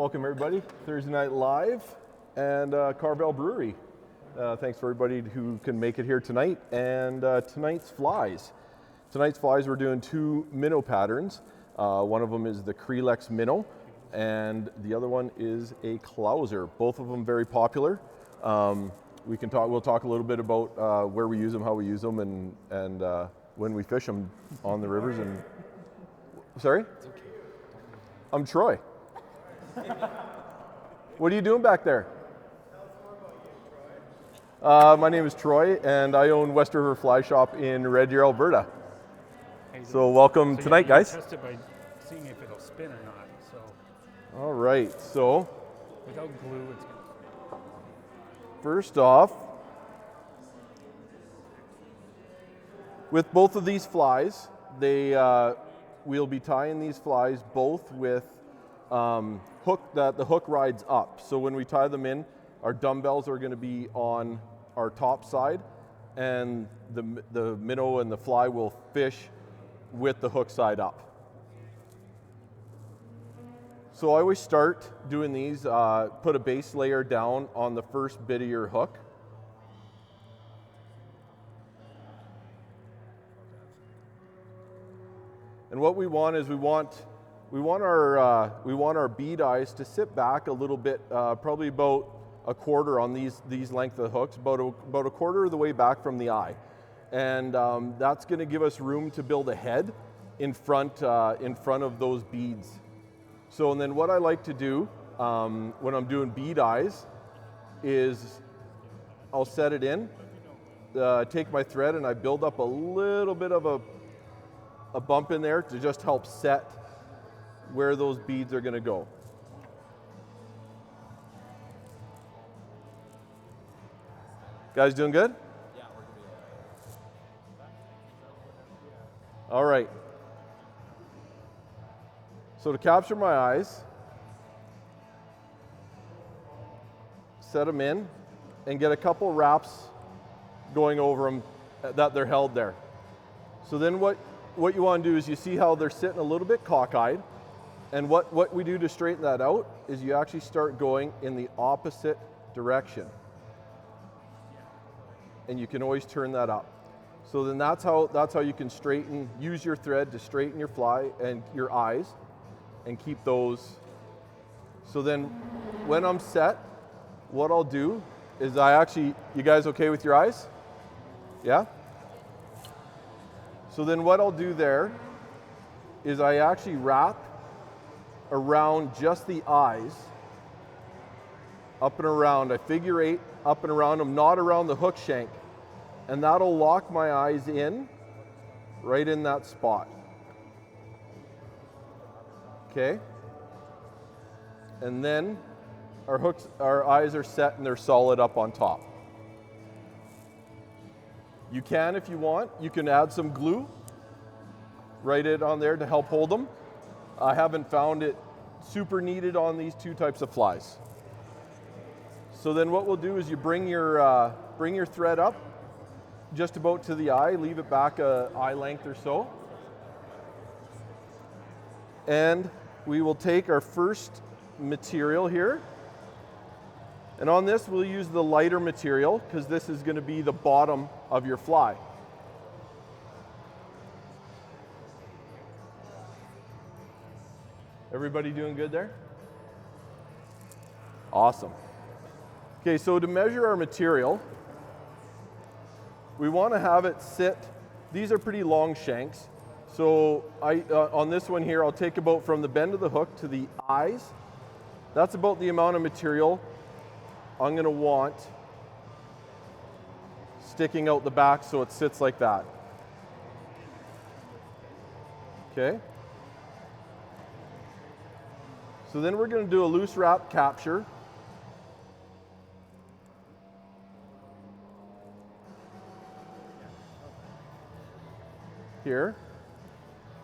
welcome everybody. Thursday Night Live and Caravel Brewery. Thanks for everybody who can make it here tonight. And tonight's flies. We're doing two minnow patterns. One of them is the Kreelex Minnow, and the other one is a Clouser. Both of them very popular. We'll talk a little bit about where we use them, how we use them, and when we fish them on the rivers. And sorry, I'm Troy. What are you doing back there? My name is Troy, and I own West River Fly Shop in Red Deer, Alberta. So welcome tonight, guys. Test it by seeing if it'll spin or not. So. All right. So. Without glue, it's gonna. First off, with both of these flies, we'll be tying these flies both with hook that the hook rides up. So when we tie them in, our dumbbells are going to be on our top side, and the minnow and the fly will fish with the hook side up. So I always start doing these, put a base layer down on the first bit of your hook. And what we want is we want our bead eyes to sit back a little bit, probably about a quarter on these length of hooks, about a quarter of the way back from the eye, and that's going to give us room to build a head in front of those beads. So, and then what I like to do when I'm doing bead eyes is I'll set it in, take my thread, and I build up a little bit of a bump in there to just help set where those beads are going to go. Guys doing good? Yeah, we're good. All right. So to capture my eyes, set them in and get a couple wraps going over them that they're held there. So then what you want to do is you see how they're sitting a little bit cockeyed, and what we do to straighten that out is you actually start going in the opposite direction. And you can always turn that up. So then that's how you can use your thread to straighten your fly and your eyes and keep those. So then when I'm set, what I'll do is you guys okay with your eyes? Yeah? So then what I'll do there is I actually wrap around just the eyes, up and around. I figure 8 up and around them, not around the hook shank. And that'll lock my eyes in, right in that spot. Okay? And then our eyes are set and they're solid up on top. You can, if you want, you can add some glue, write it on there to help hold them. I haven't found it super needed on these two types of flies. So then what we'll do is you bring your thread up just about to the eye, leave it back a eye length or so. And we will take our first material here. And on this, we'll use the lighter material because this is going to be the bottom of your fly. Everybody doing good there? Awesome. Okay, so to measure our material, we want to have it sit. These are pretty long shanks. So on this one here, I'll take about from the bend of the hook to the eyes. That's about the amount of material I'm going to want sticking out the back so it sits like that. Okay? So then we're going to do a loose wrap capture. Here,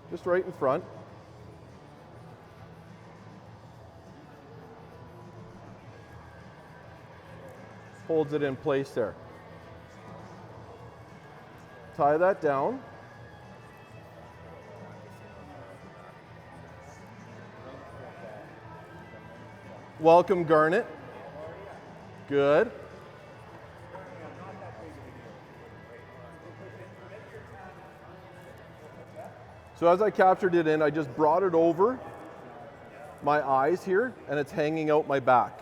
just right in front. Holds it in place there. Tie that down. Welcome, Garnet. Good. So as I captured it in, I just brought it over my eyes here, and it's hanging out my back.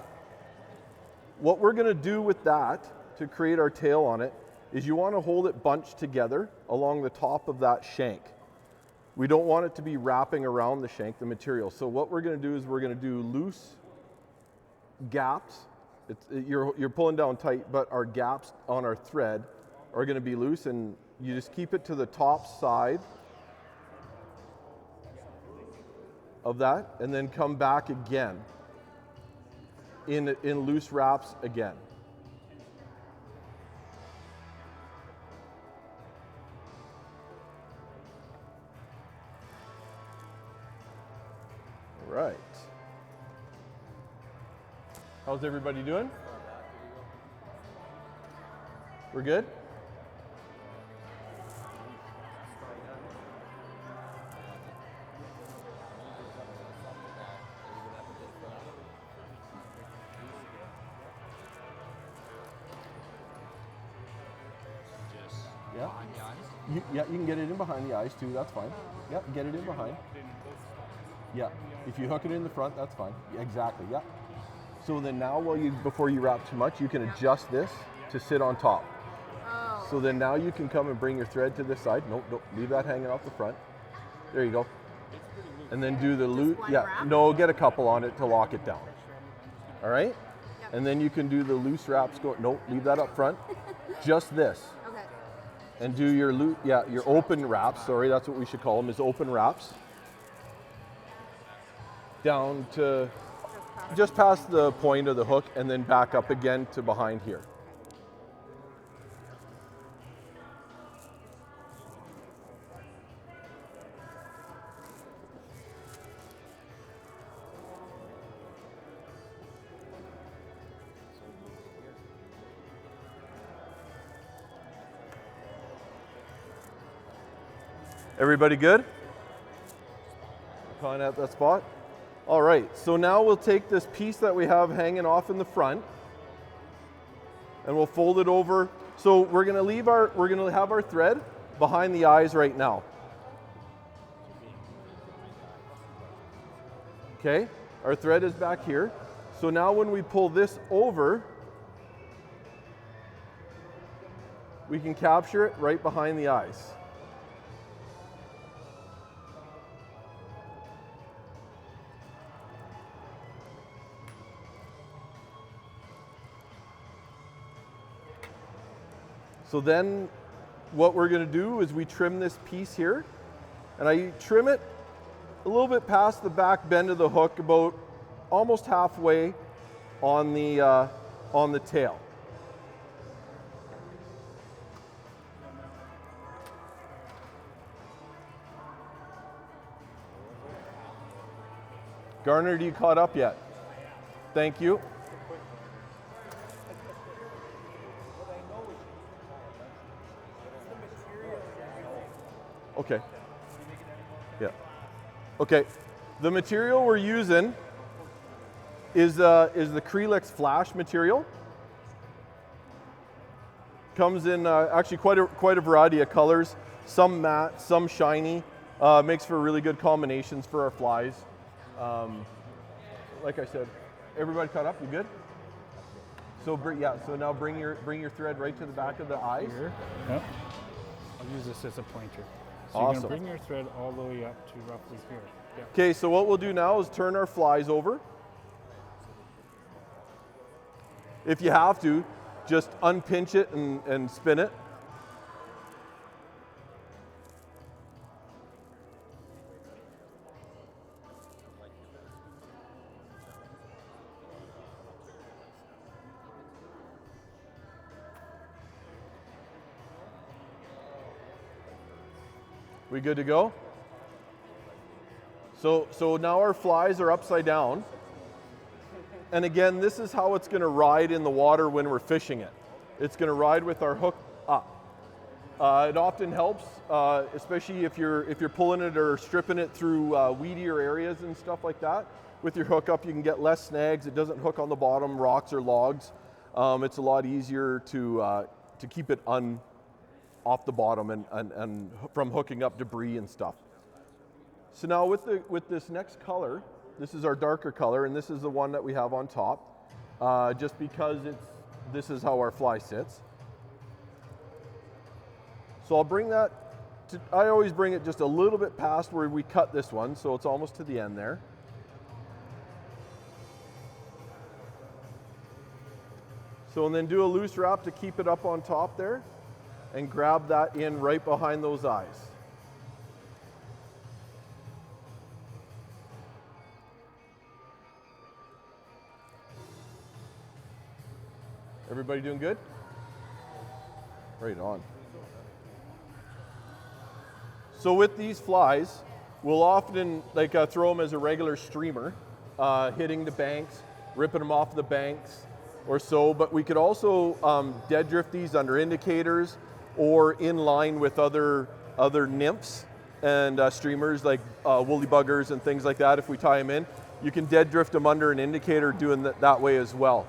What we're going to do with that to create our tail on it is you want to hold it bunched together along the top of that shank. We don't want it to be wrapping around the shank, the material. So what we're going to do is we're going to do loose gaps. You're pulling down tight, but our gaps on our thread are going to be loose, and you just keep it to the top side of that, and then come back again in loose wraps again. All right. How's everybody doing? We're good? Yeah. Yeah, you can get it in behind the eyes too, that's fine. Yeah, get it in behind. Yeah, if you hook it in the front, that's fine. Yeah, exactly, yeah. So then now, before you wrap too much, you can adjust this to sit on top. Oh. So then now you can come and bring your thread to this side. Nope, leave that hanging off the front. There you go. And then do the loop. Yeah, wrap? no, get a couple on it to lock it down. All right? Yep. And then you can do the loose wraps. Nope, leave that up front. Just this. Okay. And do your your open wraps. Sorry, that's what we should call them, is open wraps. Down to just past the point of the hook, and then back up again to behind here. Everybody good? Kind of at that spot? All right, so now we'll take this piece that we have hanging off in the front, and we'll fold it over. So we're gonna have our thread behind the eyes right now. Okay, our thread is back here. So now when we pull this over, we can capture it right behind the eyes. So then what we're going to do is we trim this piece here, and I trim it a little bit past the back bend of the hook, about almost halfway on the tail. Garner, are you caught up yet? Thank you. Okay. Yeah. Okay. The material we're using is the Kreelex Flash material. Comes in actually quite a variety of colors. Some matte, some shiny. Makes for really good combinations for our flies. Like I said, everybody caught up? You good? So so now bring your thread right to the back of the eyes. Here. Yep. I'll use this as a pointer. So Awesome. you're going to bring your thread all the way up to roughly here. Yep. Okay, so what we'll do now is turn our flies over. If you have to, just unpinch it and spin it. We good to go? So now our flies are upside down. And again, this is how it's going to ride in the water when we're fishing it. It's going to ride with our hook up. It often helps, especially if you're pulling it or stripping it through weedier areas and stuff like that. with your hookup, you can get less snags. It doesn't hook on the bottom, rocks or logs. It's a lot easier to keep it off the bottom and from hooking up debris and stuff. So now with this next color, this is our darker color, and this is the one that we have on top, just because this is how our fly sits. So I'll bring that, I always bring it just a little bit past where we cut this one, so it's almost to the end there. So and then do a loose wrap to keep it up on top there, and grab that in right behind those eyes. Everybody doing good? Right on. So with these flies, we'll often throw them as a regular streamer, hitting the banks, ripping them off the banks or so, but we could also dead drift these under indicators or in line with other nymphs and streamers like woolly buggers and things like that. If we tie them in, you can dead drift them under an indicator doing that way as well.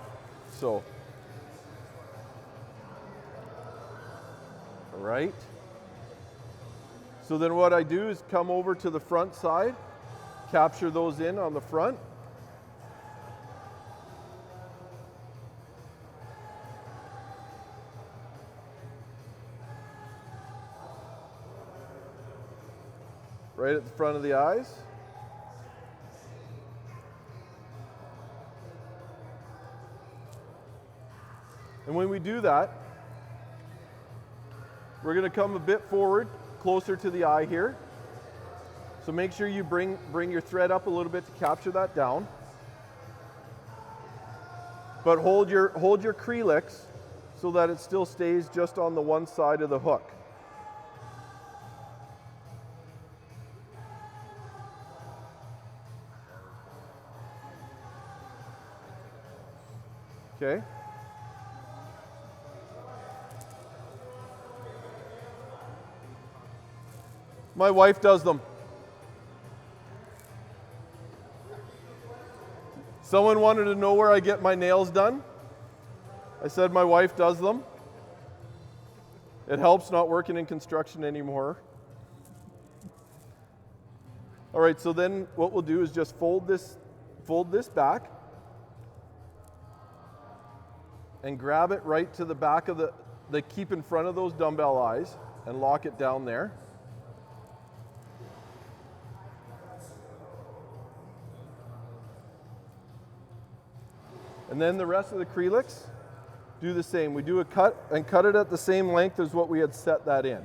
So, all right. So then what I do is come over to the front side, capture those in on the front. Right at the front of the eyes. And when we do that, we're going to come a bit forward, closer to the eye here. So make sure you bring your thread up a little bit to capture that down. But hold your Kreelex so that it still stays just on the one side of the hook. Okay. My wife does them. Someone wanted to know where I get my nails done. I said my wife does them. It helps not working in construction anymore. All right, so then what we'll do is just fold this back and grab it right to the back of the keep in front of those dumbbell eyes and lock it down there. And then the rest of the Kreelex, do the same. We do a cut and cut it at the same length as what we had set that in.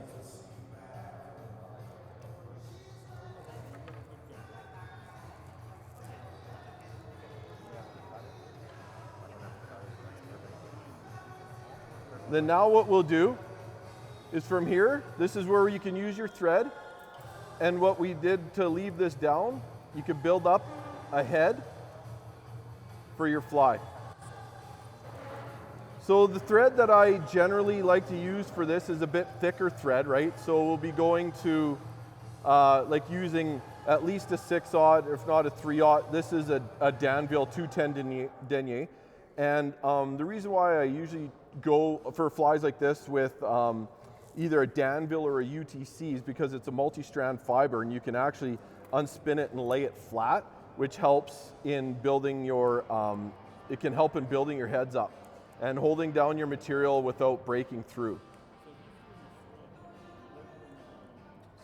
Then now what we'll do is from here, this is where you can use your thread. And what we did to leave this down, you can build up a head for your fly. So the thread that I generally like to use for this is a bit thicker thread, right? So we'll be going to using at least a 6/0, if not a 3/0. This is a Danville 210 denier. And the reason why I usually go for flies like this with either a Danville or a UTC is because it's a multi-strand fiber and you can actually unspin it and lay it flat, which helps in building your, it can help in building your heads up and holding down your material without breaking through.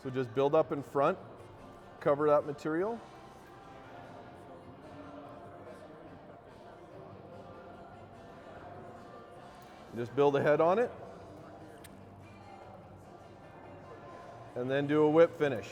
So just build up in front, cover that material. Just build a head on it. And then do a whip finish.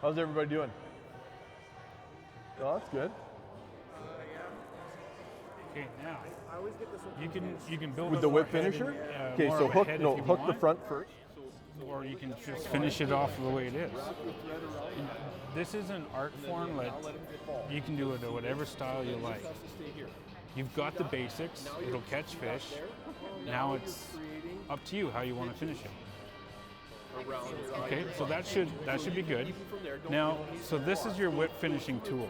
How's everybody doing? Oh, that's good. Okay, now I always get this one. you can build With up the more whip head finisher? and, Okay, more so of a hook head no if you hook the want, front first. or you can just finish it off the way it is. And this is an art form that you can do it at whatever style you like. You've got the basics. It'll catch fish. Now it's up to you how you want to finish it. Okay, so that should be good. Now, so this is your whip finishing tool.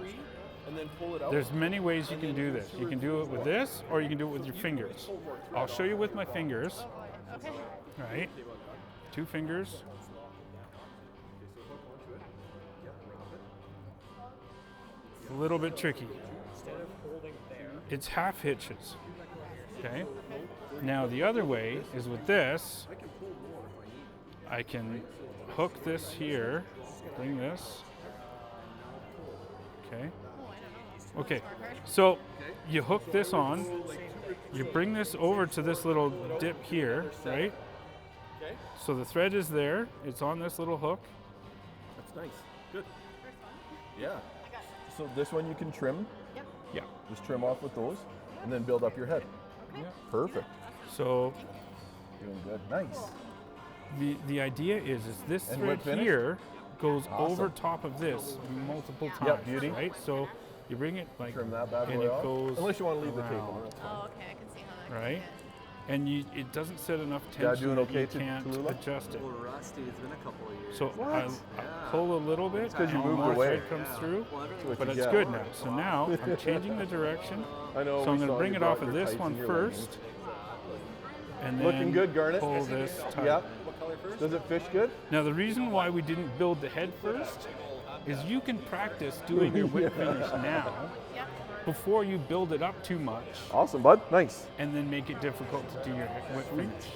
And then pull it out. There's many ways you can do this. You can do it with this, or you can do it with your fingers. I'll show you with my fingers. Okay. Right, 2 fingers. It's a little bit tricky. It's half hitches. Okay. Now the other way is with this. I can hook this here, bring this. Okay. Okay. So you hook this on. You bring this over to this little dip here, right? So the thread is there. It's on this little hook. That's nice. Good. Yeah. So this one you can trim. Yeah. Just trim off with those, and then build up your head. Yeah. Perfect. So Doing good. Nice. the idea is this And thread whip finish? here goes Awesome. over top of this multiple Yeah. times, Yeah, beauty. right? So you bring it like, Trim that bad and boy it off. goes Unless you want to leave the tape around, on. That's fine. Oh, okay. I can see how that right? And it doesn't set enough Dad tension doing that okay you to can't Tallulah? adjust it. A little rusty. It's been a couple of years. So What? I pull a little bit, 'cause you and moved more away. thread comes through, Well, everything What but you it's get. good now. So now I'm changing the direction. I know. So I'm we going to saw bring you it off brought of your this tights one and your first, leggings. and then Looking good, Garnet. pull this tight. Yeah. What color first? Does it fish good? Now the reason why we didn't build the head first is you can practice doing your whip finish now Yep. before you build it up too much Awesome, bud. Nice. and then make it difficult to do your whip finish.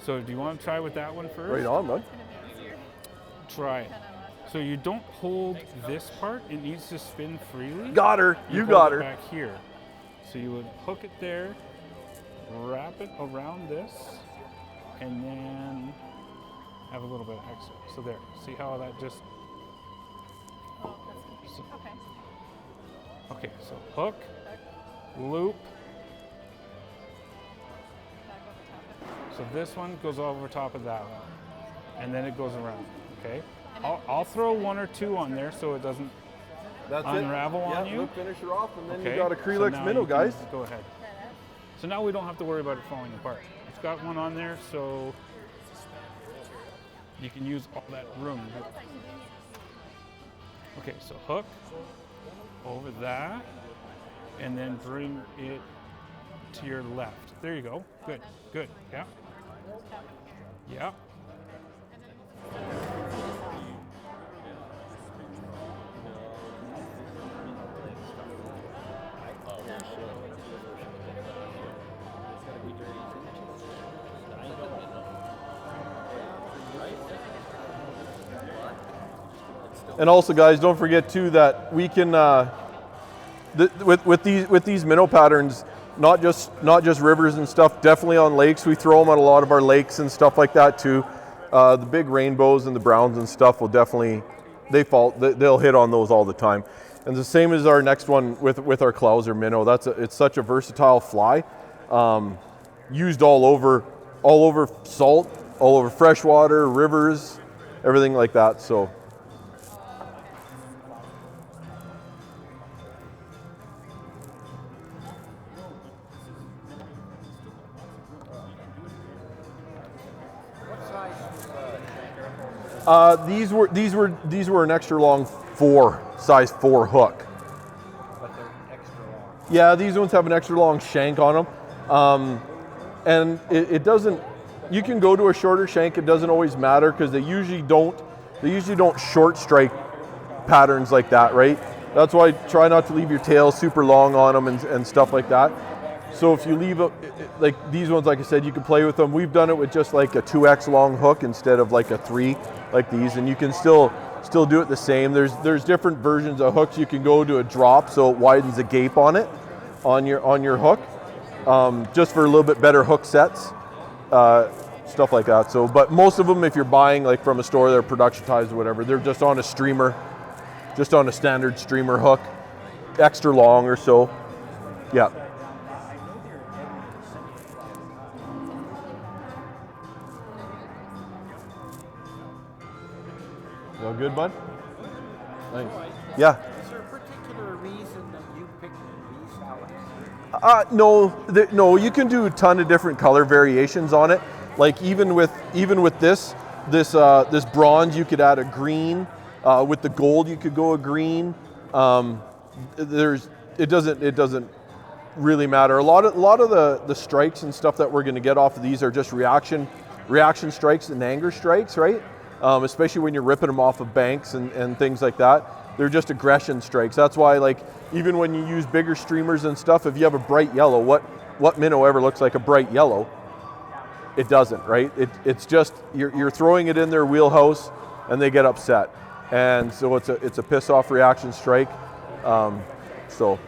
So do you want to try with that one first? Right on, bud. Try it. So you don't hold this part, it needs to spin freely. Got her. You hold got it her. back here. So you would hook it there, wrap it around this, and then have a little bit extra. So there, see how that just, Oh, that's so, okay. okay, so hook, loop. Back over top of it. So this one goes over top of that one, and then it goes around, okay? And then I'll throw 1 or 2 on there so it doesn't That's unravel it. on Yeah, you. Loop finisher off, and then Okay, you got a so Kreelex now Minnow, you can guys. Go ahead. So now we don't have to worry about it falling apart. It's got one on there, so you can use all that room. Okay, so hook over that, and then bring it to your left. There you go. Good, good. Yeah. Yeah. And also, guys, don't forget too that we can with these minnow patterns, not just rivers and stuff. Definitely on lakes, we throw them on a lot of our lakes and stuff like that too. The big rainbows and the browns and stuff will definitely they'll hit on those all the time. And the same as our next one with our Clouser Minnow. It's such a versatile fly, used all over salt, all over freshwater, rivers, everything like that. So. These were an extra long size 4 hook. But they're extra long. Yeah, these ones have an extra long shank on them, and it doesn't. You can go to a shorter shank. It doesn't always matter because they usually don't short strike patterns like that, right? That's why try not to leave your tail super long on them and stuff like that. So if you leave like these ones, like I said, you can play with them. We've done it with just like a 2x long hook instead of like a 3 like these, and you can still do it the same. There's different versions of hooks. You can go to a drop so it widens the gape on it on your hook, just for a little bit better hook sets, stuff like that. So, but most of them, if you're buying like from a store, they're production ties or whatever, they're just on a streamer, just on a standard streamer hook. extra long or so. Yeah. All good, bud? Nice. Yeah. Is there a particular reason that you picked these salads? No, you can do a ton of different color variations on it. Like even with this bronze, you could add a green. With the gold, you could go a green. It doesn't really matter. A lot of the strikes and stuff that we're going to get off of these are just reaction strikes and anger strikes, right? Especially when you're ripping them off of banks and things like that. They're just aggression strikes. That's why, like, even when you use bigger streamers and stuff, if you have a bright yellow, what minnow ever looks like a bright yellow? It doesn't, right? It's just you're throwing it in their wheelhouse and they get upset, and so it's a piss off reaction strike. So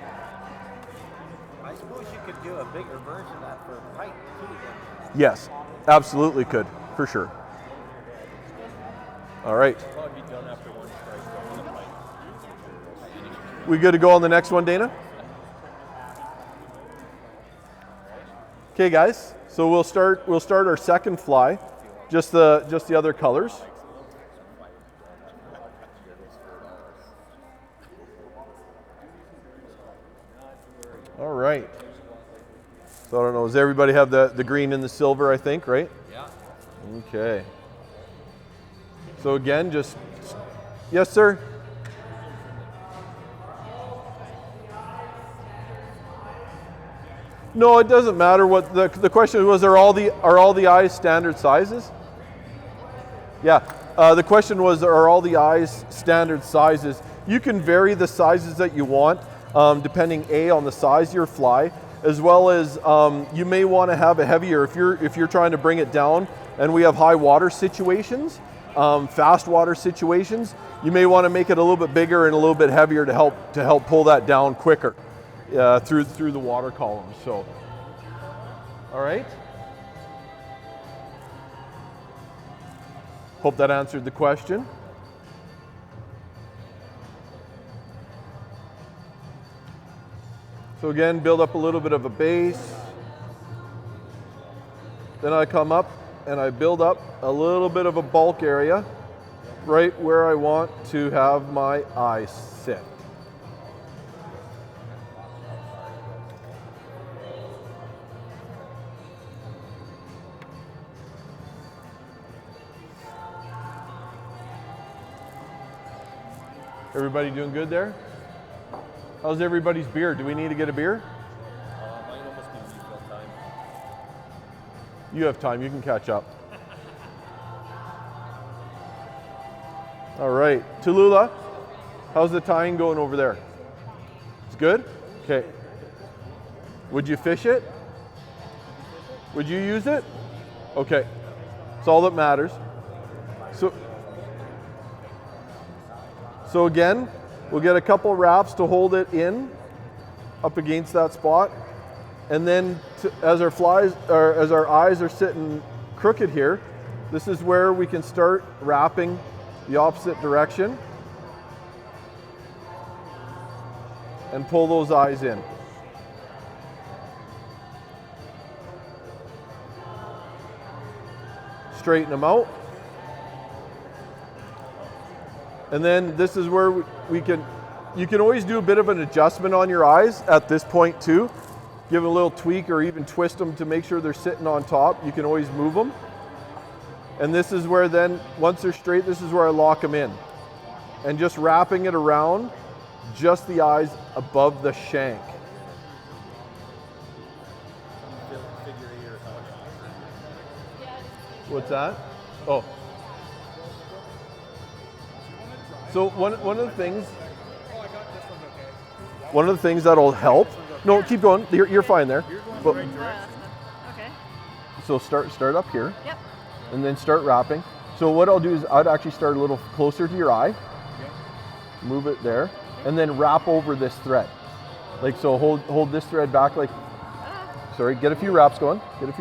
I suppose you could do a bigger version of that for a pike too. Then. yes, absolutely could, for sure. All right. Well, it'd be done after one strike on the pike. We good to go on the next one, Dana? Okay, guys. So we'll start our second fly, just the other colors. All right. So I don't know, does everybody have the green and the silver, I think, right? Yeah. Okay. So again, just, yes, sir? No, it doesn't matter what the question was. Are all the eyes standard sizes? Yeah. The question was, are all the eyes standard sizes? You can vary the sizes that you want, depending on the size of your fly, as well as you may want to have a heavier if you're trying to bring it down, and we have high water situations, fast water situations. You may want to make it a little bit bigger and a little bit heavier to help pull that down quicker. Through the water column. So, all right. Hope that answered the question. So again, build up a little bit of a base. Then I come up and I build up a little bit of a bulk area right where I want to have my eyes sit. Everybody doing good there? How's everybody's beer? Do we need to get a beer? Mine almost gives you full time. You have time, you can catch up. All right, Tallulah, how's the tying going over there? It's good? Okay. Would you fish it? Would you use it? Okay, that's all that matters. So again, we'll get a couple wraps to hold it in up against that spot. And then as our eyes are sitting crooked here, this is where we can start wrapping the opposite direction and pull those eyes in. Straighten them out. And then this is where you can always do a bit of an adjustment on your eyes at this point too. Give them a little tweak or even twist them to make sure they're sitting on top. You can always move them. And this is where then, once they're straight, this is where I lock them in. And just wrapping it around, just the eyes above the shank. What's that? Oh. So one of the things that'll help. No, keep going. You're fine there. But, okay. so start up here. Yep. And then start wrapping. So what I'll do is I'd actually start a little closer to your eye. Move it there, and then wrap over this thread. Like so, hold this thread back. Like, sorry, get a few wraps going. Here.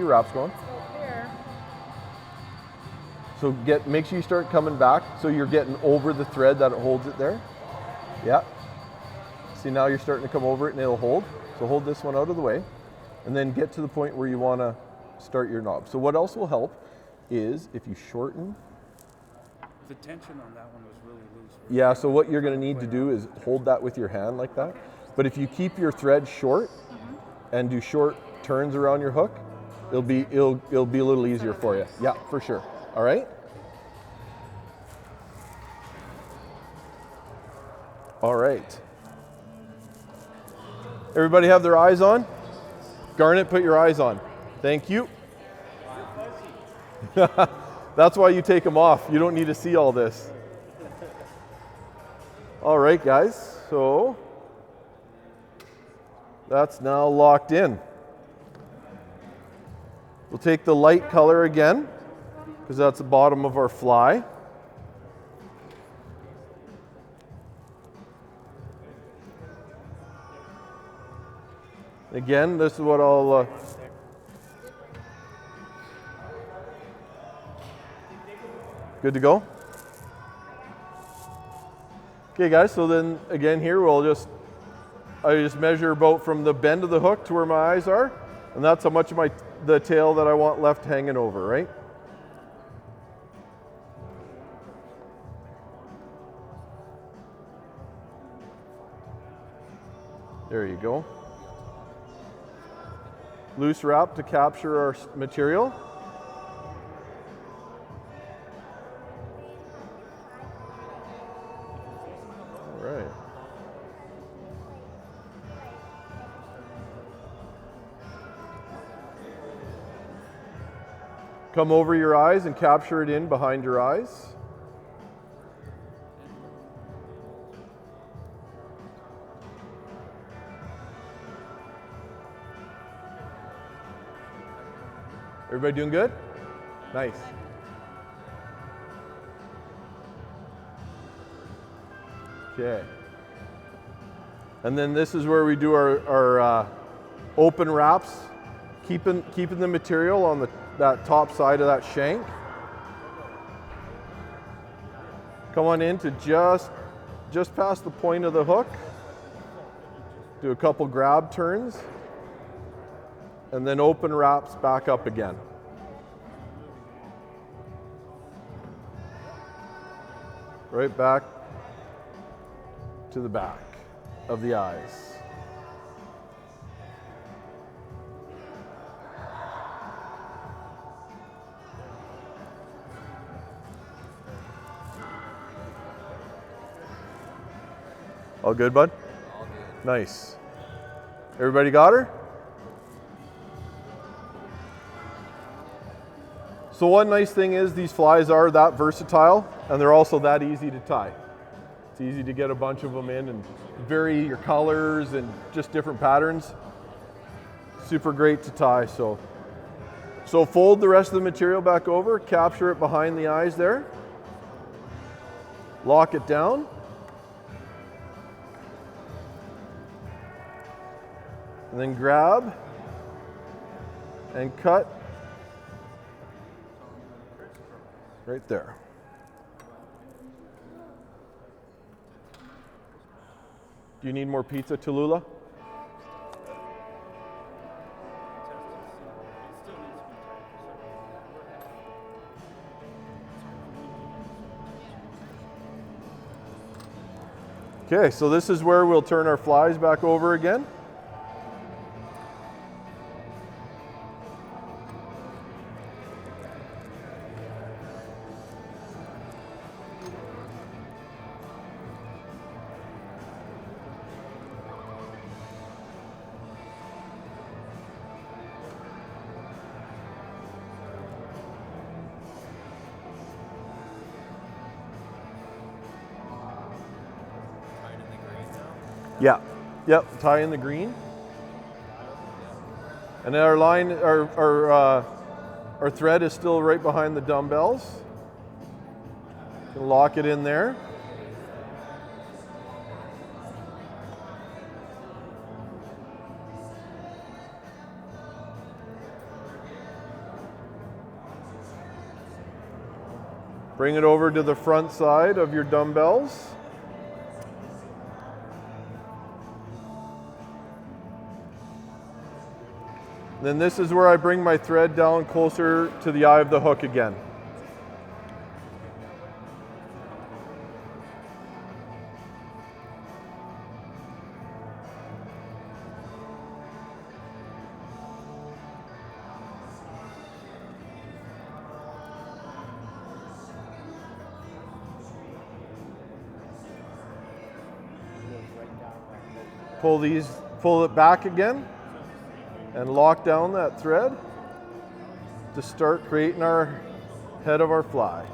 So make sure you start coming back so you're getting over the thread that it holds it there. Yeah. See, now you're starting to come over it and it'll hold. So hold this one out of the way and then get to the point where you want to start your knob. So what else will help is if you shorten. The tension on that one was really loose. Yeah, so what you're going to need to do is hold that with your hand like that. But if you keep your thread short and do short turns around your hook, it'll be a little easier for you. Yeah, for sure. All right? All right. Everybody have their eyes on? Garnet, put your eyes on. Thank you. That's why you take them off. You don't need to see all this. All right, guys. So that's now locked in. We'll take the light color again, because that's the bottom of our fly. Again, this is what I'll... Good to go? Okay guys, so then again here I just measure about from the bend of the hook to where my eyes are, and that's how much of the tail that I want left hanging over, right? There you go. Loose wrap to capture our material. All right. Come over your eyes and capture it in behind your eyes. Everybody doing good? Nice. Okay. And then this is where we do our open wraps, keeping the material on that top side of that shank. Come on in to just past the point of the hook. Do a couple grab turns. And then open wraps back up again. Right back to the back of the eyes. All good, bud? All good. Nice. Everybody got her? So one nice thing is these flies are that versatile, and they're also that easy to tie. It's easy to get a bunch of them in and vary your colors and just different patterns. Super great to tie. So fold the rest of the material back over, capture it behind the eyes there, lock it down. And then grab and cut right there. Do you need more pizza, Tallulah? Okay, so this is where we'll turn our flies back over again. Yeah, yep, tie in the green. And then our line, our thread is still right behind the dumbbells. Lock it in there. Bring it over to the front side of your dumbbells. Then this is where I bring my thread down closer to the eye of the hook again. Pull it back again and lock down that thread to start creating our head of our fly.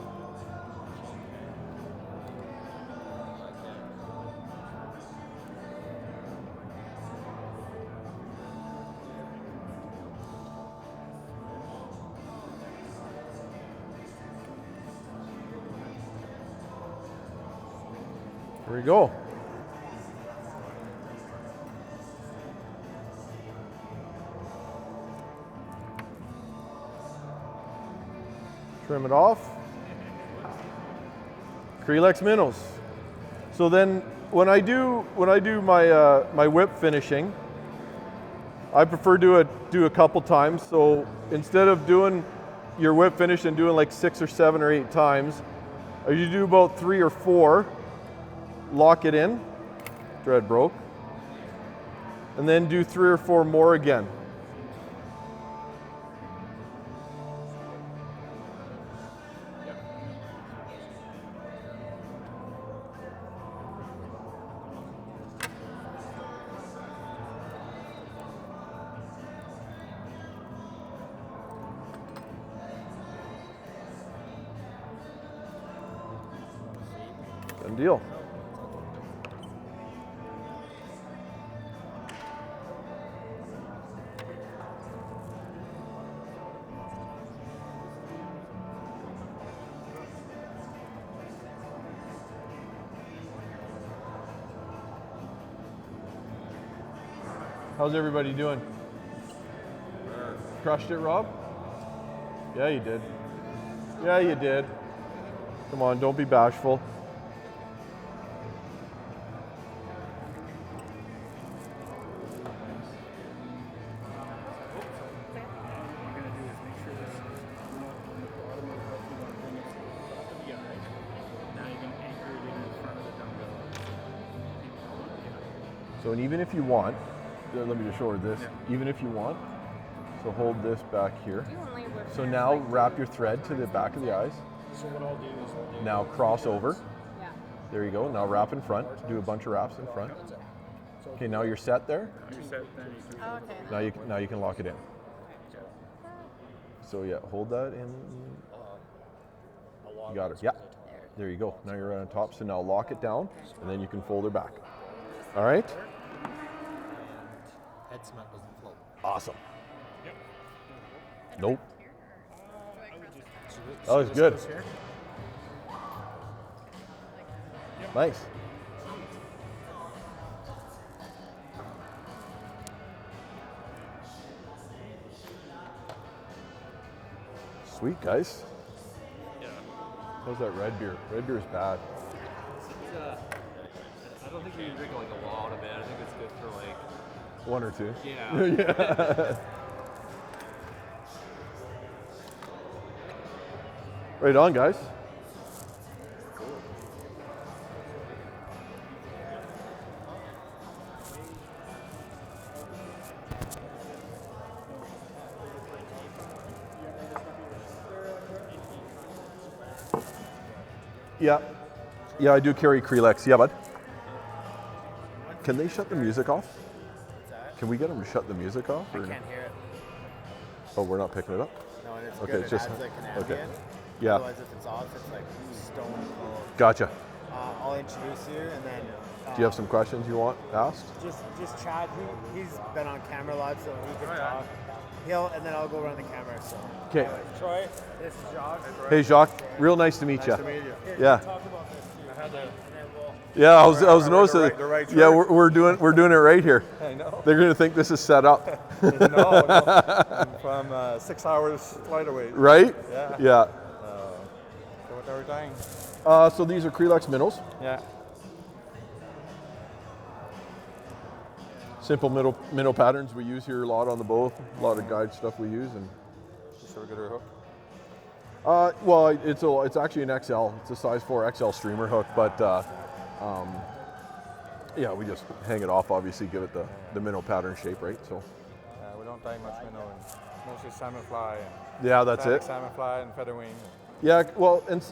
There we go. Trim it off. Kreelex Minnows. So then when I do my my whip finishing, I prefer do a couple times. So instead of doing your whip finish and doing like 6 or 7 or 8 times, you do about 3 or 4, lock it in, thread broke, and then do 3 or 4 more again. Good deal. How's everybody doing? Crushed it, Rob? Yeah, you did. Yeah, you did. Come on, don't be bashful. So, and even if you want, let me just show her this, even if you want, so hold this back here. So now wrap your thread to the back of the eyes. So what I'll do is Now cross over. Yeah. There you go. Now wrap in front. Do a bunch of wraps in front. Okay, now you're set there. You're set, then you can Oh, okay. Now you can lock it in. So yeah, hold that in. You got her. Yeah. There you go. Now you're right on top. So now lock it down, and then you can fold her back. All right. Head cement doesn't float. Awesome. Nope. That was good. Nice. Sweet, guys. How's that red beer? Red beer is bad. I don't think you need to drink like a lot of it. I think it's good for like 1 or 2. yeah. Yeah. Right on, guys. Yeah. Yeah, I do carry Kreelex. Yeah, bud. Can they shut the music off? Can we get them to shut the music off? I or- can't hear it. Oh, we're not picking it up? No, and it's Okay, good. it's It just- adds like an ambient. okay. Yeah. Otherwise, if it's off, it's like stone cold. Gotcha. I'll introduce you, and then. Do you have some questions you want asked? Just Chad. He's been on camera a lot, so he can talk. And then I'll go around the camera. So. Okay. Troy, this is Josh. Hey, Jacques. Real nice to meet you. Nice to meet you. Yeah. Talk about this too. And then we'll. Yeah, I was noticing. the right Yeah, we're doing it right here. I know. They're gonna think this is set up. no, I'm from 6 hours flight away. Right? Yeah. Yeah. So what are we doing? So these are Kreelex Minnows. Yeah. simple minnow patterns we use here a lot on the boat. A lot of guide stuff we use, and Just a regular hook. well, it's actually an XL. It's a size 4 XL streamer hook, but yeah, we just hang it off. Obviously, give it the minnow pattern shape, right? So We don't tie much minnow, and it's mostly salmon fly. And yeah, that's it. Salmon fly and featherwing. Yeah, well, and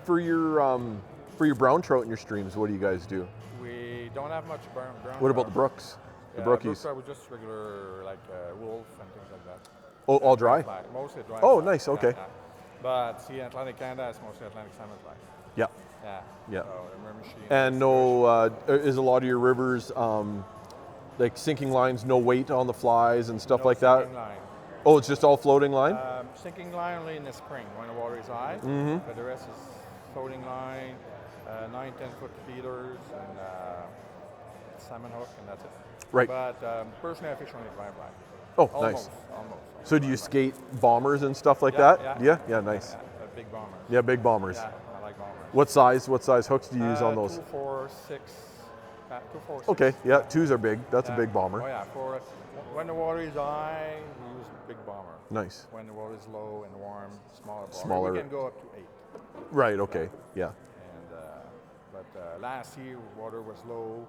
for your brown trout in your streams, what do you guys do? We don't have much brown. What about the brooks? The brookies? brookies? Brooks are just regular, like wolf and things like that. Oh, all dry? Fly. Mostly dry. Oh, fly. nice. Okay. Yeah. But see, Atlantic Canada is mostly Atlantic salmon fly. Yeah. Yeah. Yeah. So the Miramichi And no, is a lot of your rivers like sinking lines, no weight on the flies and stuff like that? sinking line. Oh, it's just all floating line? Sinking line only in the spring when the water is high. Mm-hmm. But the rest is floating line, 9, 10-foot feeders, and salmon hook, and that's it. Right. But personally, I fish only dry fly. Oh, Almost. nice. Almost. So do you skate bombers and stuff like Yeah, that? yeah. Yeah, nice. Yeah, big bombers. Yeah, big bombers. Yeah, I like bombers. What size hooks do you use on those? 2, 4, 6. 2, 4, 6. Okay, yeah, 2s are big. That's a big bomber. Oh yeah, when the water is high, we use big bomber. Nice. When the water is low and warm, smaller bomber. Smaller. We can go up to 8. Right, okay, yeah. And but last year water was low.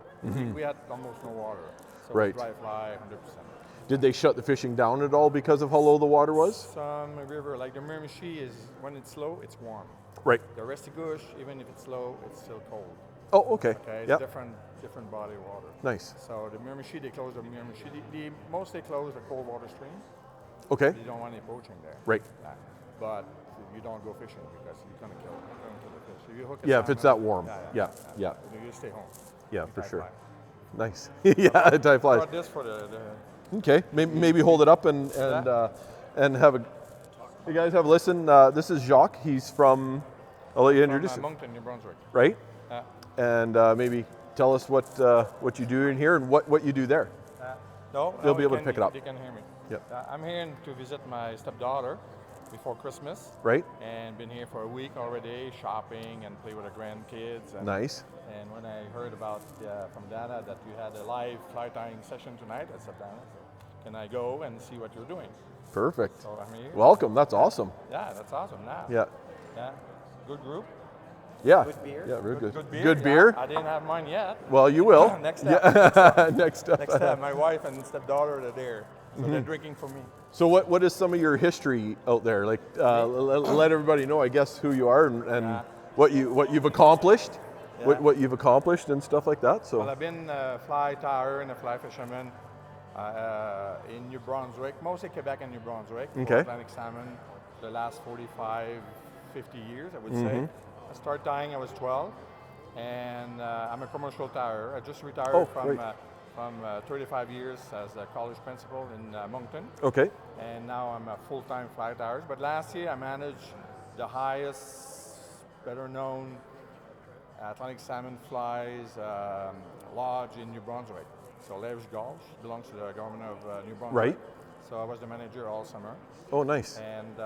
We had almost no water. So Right. dry fly 100%. Did they shut the fishing down at all because of how low the water was? Some river, like the Miramichi, is when it's low, it's warm. Right. The Restigouche, even if it's low, it's still cold. Oh, okay. Okay, it's Yeah. different body of water. Nice. So the Miramichi, they close the Miramichi. They mostly close the cold water streams. Okay. You don't want any poaching there. Right. Yeah. But you don't go fishing because you're gonna kill the fish. If you hook a Yeah, if it's that salmon, warm. Yeah, yeah. You stay home. Yeah, You for tie sure. fly. Nice. Yeah, tie flies. Brought this for the Okay, maybe hold it up and have a. You guys have a listen. This is Jacques. He's from. I'll let you introduce from him. Moncton, New Brunswick. Right. Yeah. And maybe tell us what you do in here and what you do there. No, They'll be you able to can- pick it up. They can hear me. Yep. I'm here to visit my stepdaughter before Christmas. Right. And been here for a week already, shopping and play with the grandkids. And, Nice. And when I heard about from Dana that you had a live fly tying session tonight, I said, Dana, can I go and see what you're doing? Perfect. So I'm here. Welcome. That's awesome. Yeah, that's awesome. Now. Yeah. Yeah. Good group. Yeah. Good beer? Yeah. Very good. Good beer. Good yeah. beer. I didn't have mine yet. Well, you will. Next step. Yeah. Next step. Next time, my wife and stepdaughter are there, so they're drinking for me. So what is some of your history out there? Like, let everybody know, I guess, who you are and Yeah. what you've accomplished, Yeah. what you've accomplished and stuff like that. So Well, I've been a fly tyer and a fly fisherman in New Brunswick, mostly Quebec and New Brunswick, for Okay. Atlantic salmon, the last 45, 50 years, I would say. I started tying, I was 12, and I'm a commercial tyer. I just retired Oh, from great. 35 years as a college principal in Moncton, okay, and now I'm a full-time fly tyer. But last year I managed the highest, better known Atlantic salmon flies lodge in New Brunswick. So Lavish Gulch belongs to the government of New Brunswick. Right. So I was the manager all summer. oh nice, And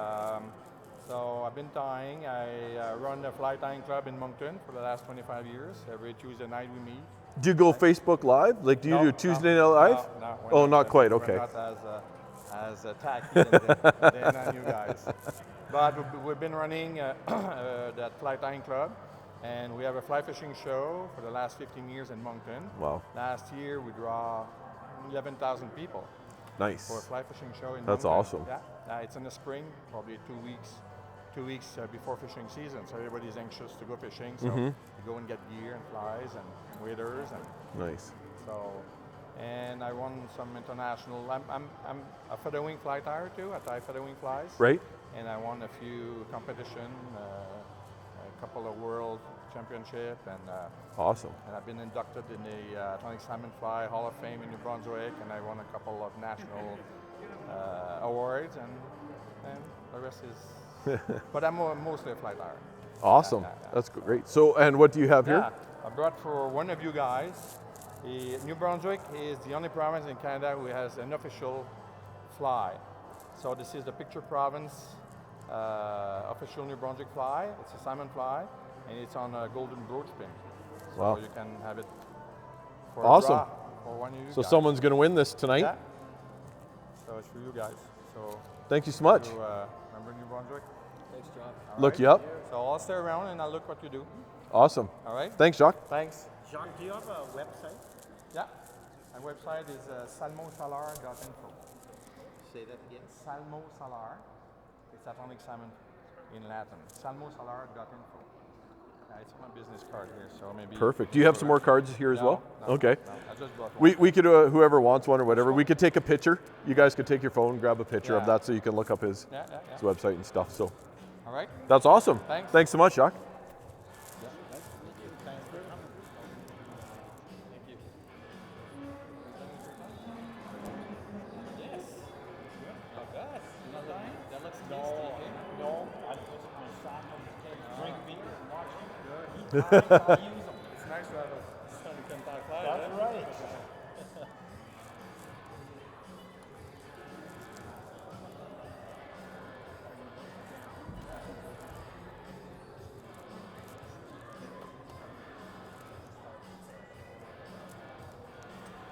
so I've been tying. I run a fly tying club in Moncton for the last 25 years. Every Tuesday night we meet. do you go Facebook Live? Like, do you No, do Tuesday Night Live? No, we're Oh, not quite, we're okay. not as tacky than you guys. But we've been running that fly tying club, and we have a fly fishing show for the last 15 years in Moncton. Wow, Last year we draw 11,000 people nice. for a fly fishing show in That's Moncton. awesome. Yeah, it's in the spring, probably 2 weeks before fishing season. So everybody's anxious to go fishing. So we go and get gear and flies and waders and Nice. so. And I won some international. I'm a featherwing fly tyer too. I tie featherwing flies. Right. And I won a few competition, a couple of world championship, Awesome. and I've been inducted in the Atlantic Salmon Fly Hall of Fame in New Brunswick, and I won a couple of national awards, and the rest is. But I'm mostly a fly tyer. Awesome. Yeah. That's great. So, and what do you have Yeah, here? I brought for one of you guys. New Brunswick is the only province in Canada who has an official fly. So this is the Picture Province official New Brunswick fly. It's a salmon fly, and it's on a golden brooch pin. So Wow. you can have it for Awesome. a draw. for one of you So guys. someone's going to win this tonight. Yeah. So it's for you guys. So Thank you so much. you remember New Brunswick? Thanks, John. All Look right. you up. So I'll stay around and I'll look what you do. Awesome. All right? Thanks, Jacques. Thanks. Jean, do you have a website? Yeah. My website is salmosalar.info. Say that again. Salmosalar. It's Atlantic salmon in Latin. Salmosalar.info. It's on my business card here, so maybe. Perfect. Do you have some more cards here as No, well? no, Okay. no, I just brought one. We could, whoever wants one or whatever, we could take a picture. You guys could take your phone, grab a picture of Yeah. that so you can look up his Yeah. website and stuff. So All right. that's awesome. Thanks. Thanks so much, Jacques. It's nice to have a son who can talk live. That's right.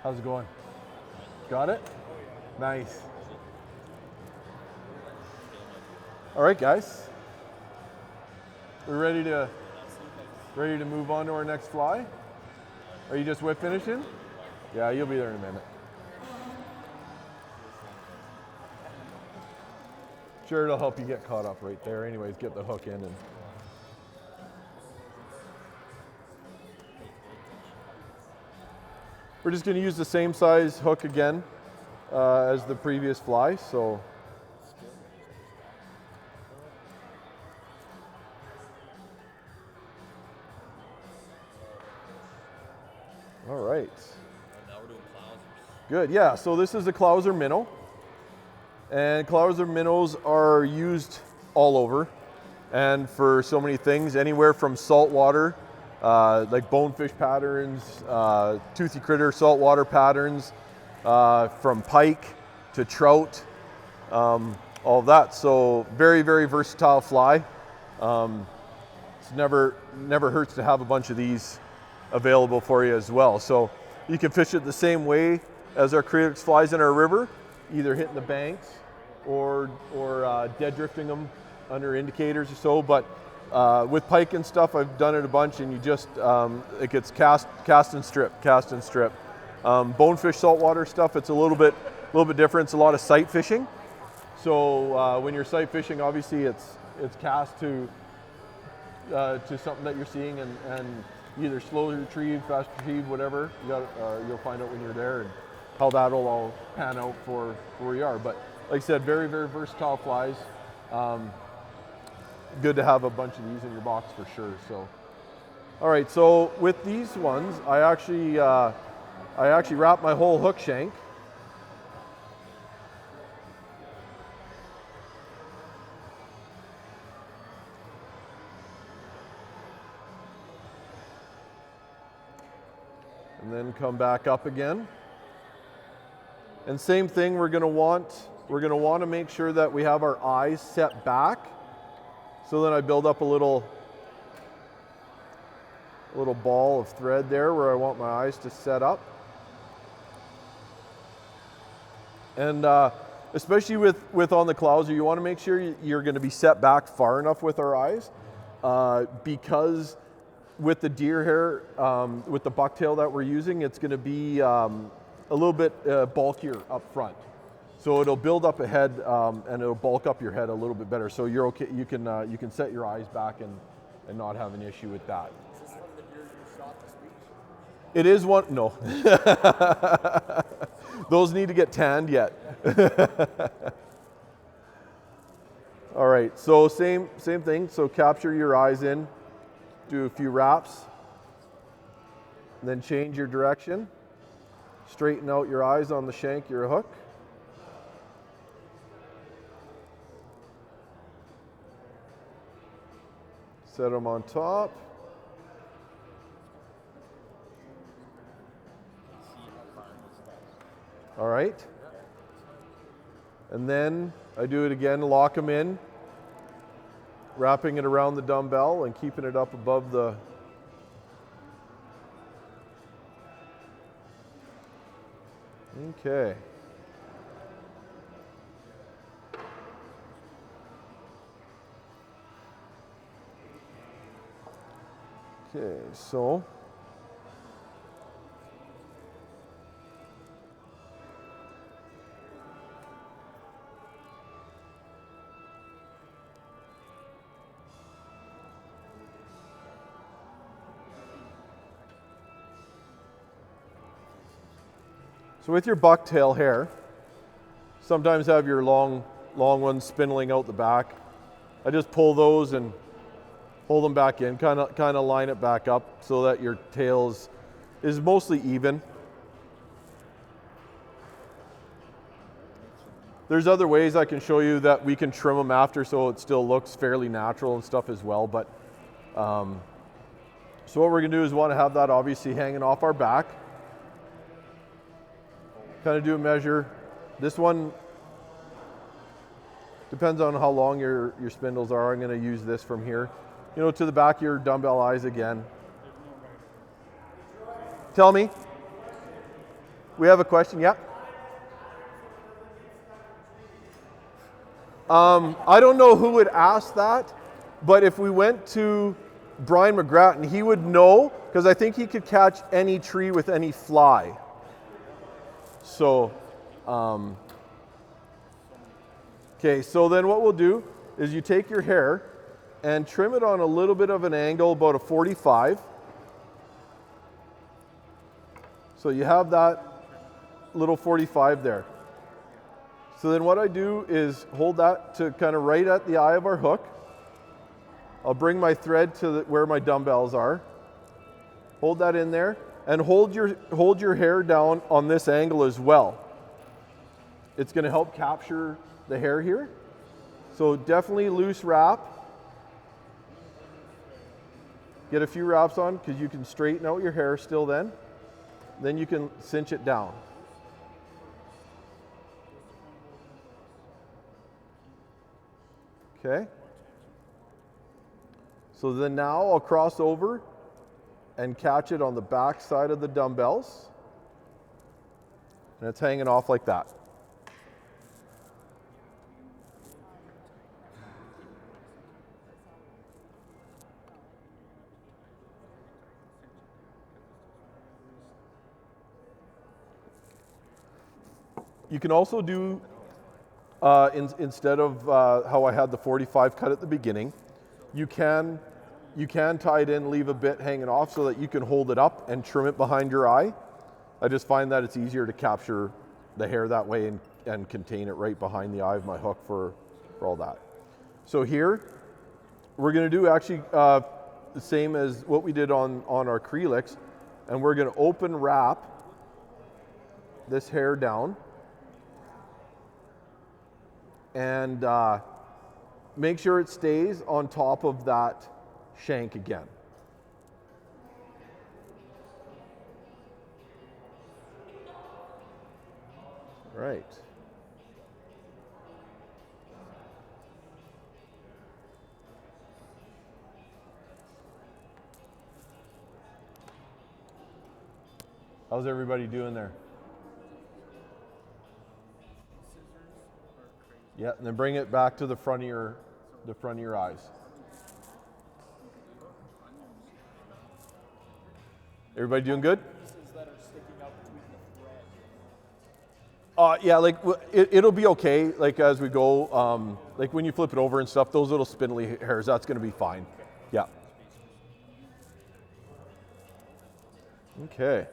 How's it going? Got it? Nice. All right, guys. We're ready to move on to our next fly? Are you just whip finishing? Yeah, you'll be there in a minute. Sure, it'll help you get caught up right there. Anyways, get the hook in and. We're just going to use the same size hook again as the previous fly, so. All right. Now we're doing Clousers. Good, yeah, so this is a Clouser Minnow. And Clouser Minnows are used all over and for so many things, anywhere from saltwater, like bonefish patterns, toothy critter saltwater patterns, from pike to trout, all of that. So very, very versatile fly. It's never hurts to have a bunch of these available for you as well. So you can fish it the same way as our Kreelex flies in our river, either hitting the banks or dead drifting them under indicators or so. But with pike and stuff, I've done it a bunch, and you just it gets cast and strip. Bonefish saltwater stuff, it's a little bit different. It's a lot of sight fishing. So when you're sight fishing, obviously it's cast to something that you're seeing and either slow retrieve, fast retrieve, whatever. You'll find out when you're there and how that'll all pan out for where you are. But like I said, very, very versatile flies. Good to have a bunch of these in your box for sure. So, all right. So with these ones, I actually wrap my whole hook shank. And then come back up again. And same thing, we're going to want to make sure that we have our eyes set back. So then I build up a little ball of thread there where I want my eyes to set up. And especially with on the Clouser, you want to make sure you're going to be set back far enough with our eyes because with the deer hair, with the bucktail that we're using, it's going to be a little bit bulkier up front. So it'll build up ahead and it'll bulk up your head a little bit better. So you're okay. You can set your eyes back and not have an issue with that. Is this one of the deer you shot this week? It is one. No, those need to get tanned yet. All right. So same thing. So capture your eyes in. Do a few wraps. And then change your direction. Straighten out your eyes on the shank of your hook. Set them on top. All right. And then I do it again, lock them in, wrapping it around the dumbbell and keeping it up above the Okay. Okay, so with your bucktail hair, sometimes have your long ones spindling out the back. I just pull those and pull them back in, kind of line it back up so that your tail is mostly even. There's other ways I can show you that we can trim them after so it still looks fairly natural and stuff as well. But so what we're gonna do is want to have that obviously hanging off our back. Kind of do a measure. This one depends on how long your spindles are. I'm going to use this from here, you know, to the back of your dumbbell eyes again. Tell me. We have a question. Yeah. I don't know who would ask that, but if we went to Brian McGrattan, he would know, because I think he could catch any tree with any fly. So, okay, so then what we'll do is you take your hair and trim it on a little bit of an angle, about a 45. So you have that little 45 there. So then what I do is hold that to kind of right at the eye of our hook. I'll bring my thread to where my dumbbells are. Hold that in there. And hold your hair down on this angle as well. It's going to help capture the hair here. So definitely loose wrap. Get a few wraps on because you can straighten out your hair still then. Then you can cinch it down. Okay. So then now I'll cross over and catch it on the back side of the dumbbells. And it's hanging off like that. You can also do, instead of how I had the 45 cut at the beginning, you can tie it in, leave a bit hanging off so that you can hold it up and trim it behind your eye. I just find that it's easier to capture the hair that way and contain it right behind the eye of my hook for all that. So here, we're gonna do actually the same as what we did on our Kreelex, and we're gonna open wrap this hair down and make sure it stays on top of that shank again. Right. How's everybody doing there? Yeah, and then bring it back to the front of your eyes. Everybody doing good? Yeah, like it'll be okay. Like as we go, like when you flip it over and stuff, those little spindly hairs, that's going to be fine. Yeah. Okay.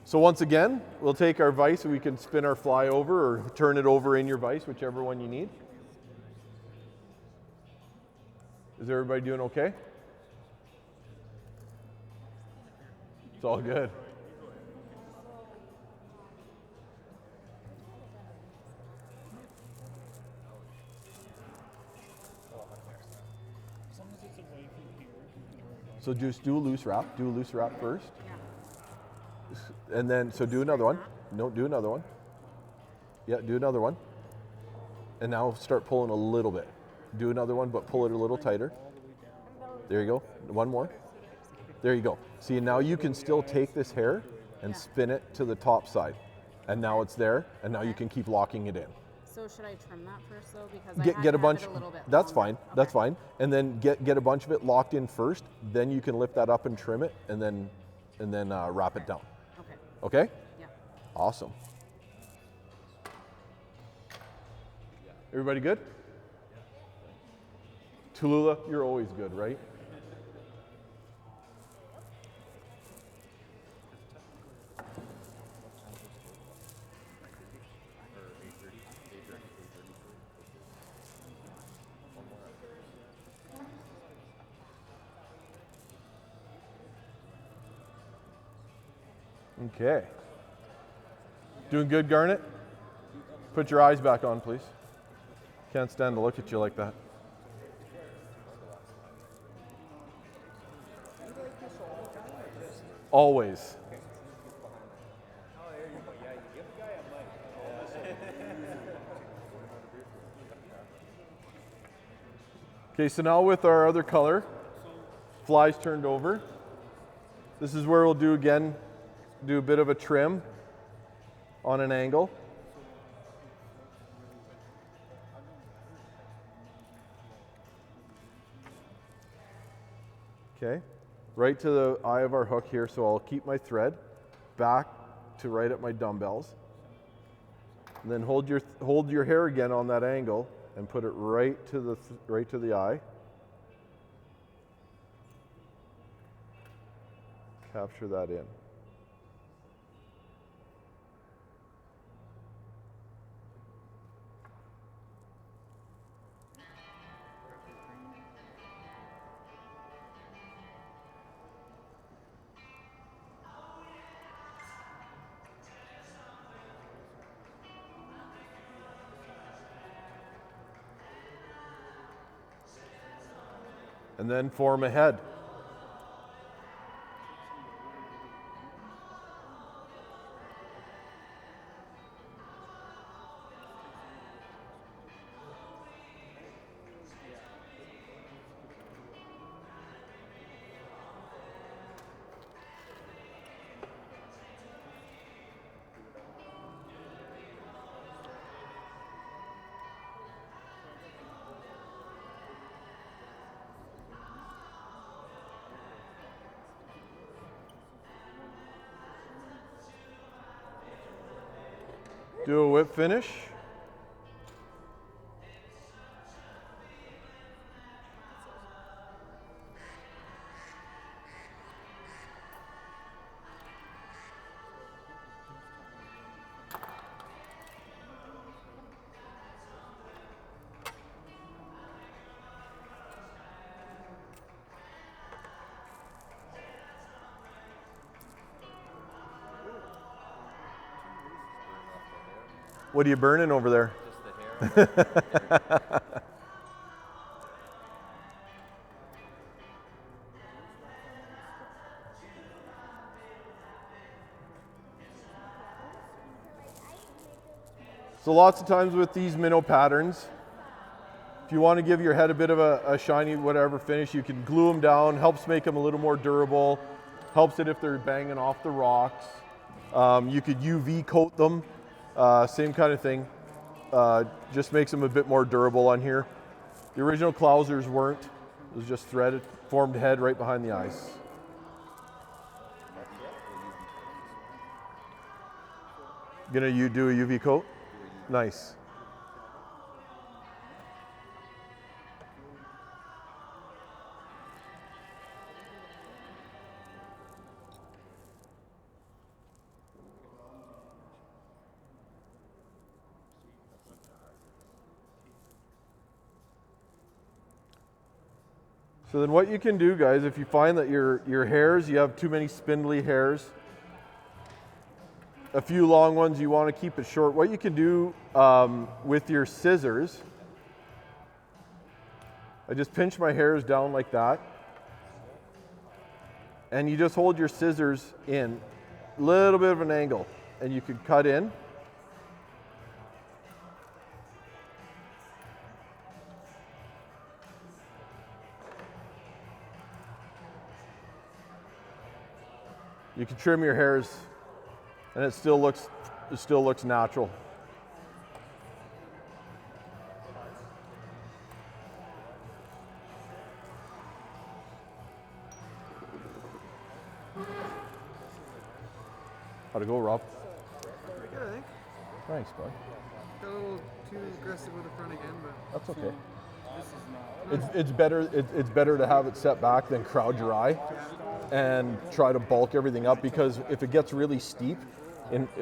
So once again, we'll take our vise and we can spin our fly over or turn it over in your vise, whichever one you need. Is everybody doing okay? It's all good. So just do a loose wrap. Do a loose wrap first. And then, so do another one. No, do another one. Yeah, do another one. And now start pulling a little bit. Do another one, but pull it a little tighter. There you go. One more. There you go. See, now you can still take this hair and Yeah. spin it to the top side. And now it's there, and now you can keep locking it in. So should I trim that first though? Because Get I a had bunch. it a little bit That's longer. fine. That's Okay. fine. And then get a bunch of it locked in first. Then you can lift that up and trim it, and then wrap it down. Okay. Okay? Yeah. Awesome. Everybody good? Tallulah, you're always good, right? Okay. Doing good, Garnet? Put your eyes back on, please. Can't stand to look at you like that. Always. Okay, so now with our other color, flies turned over, this is where we'll do a bit of a trim on an angle. Okay, right to the eye of our hook here, so I'll keep my thread back to right at my dumbbells. And then hold your hair again on that angle and put it right to the eye. Capture that in. And then form a head. Do a whip finish. What are you burning over there? Just the hair. So lots of times with these minnow patterns, if you want to give your head a bit of a shiny whatever finish, you can glue them down, helps make them a little more durable, helps it if they're banging off the rocks. You could UV coat them, same kind of thing. Just makes them a bit more durable on here. The original Clousers weren't. It was just threaded, formed head right behind the eyes. Gonna do a UV coat? Nice. So then what you can do, guys, if you find that your hairs, you have too many spindly hairs, a few long ones, you want to keep it short, what you can do with your scissors, I just pinch my hairs down like that, and you just hold your scissors in, a little bit of an angle, and you can cut in. You can trim your hairs and it still looks natural. How'd it go, Rob? Pretty good, I think. Thanks, bud. Got a little too aggressive with the front again, but That's okay. It's better to have it set back than crowd your eye and try to bulk everything up, because if it gets really steep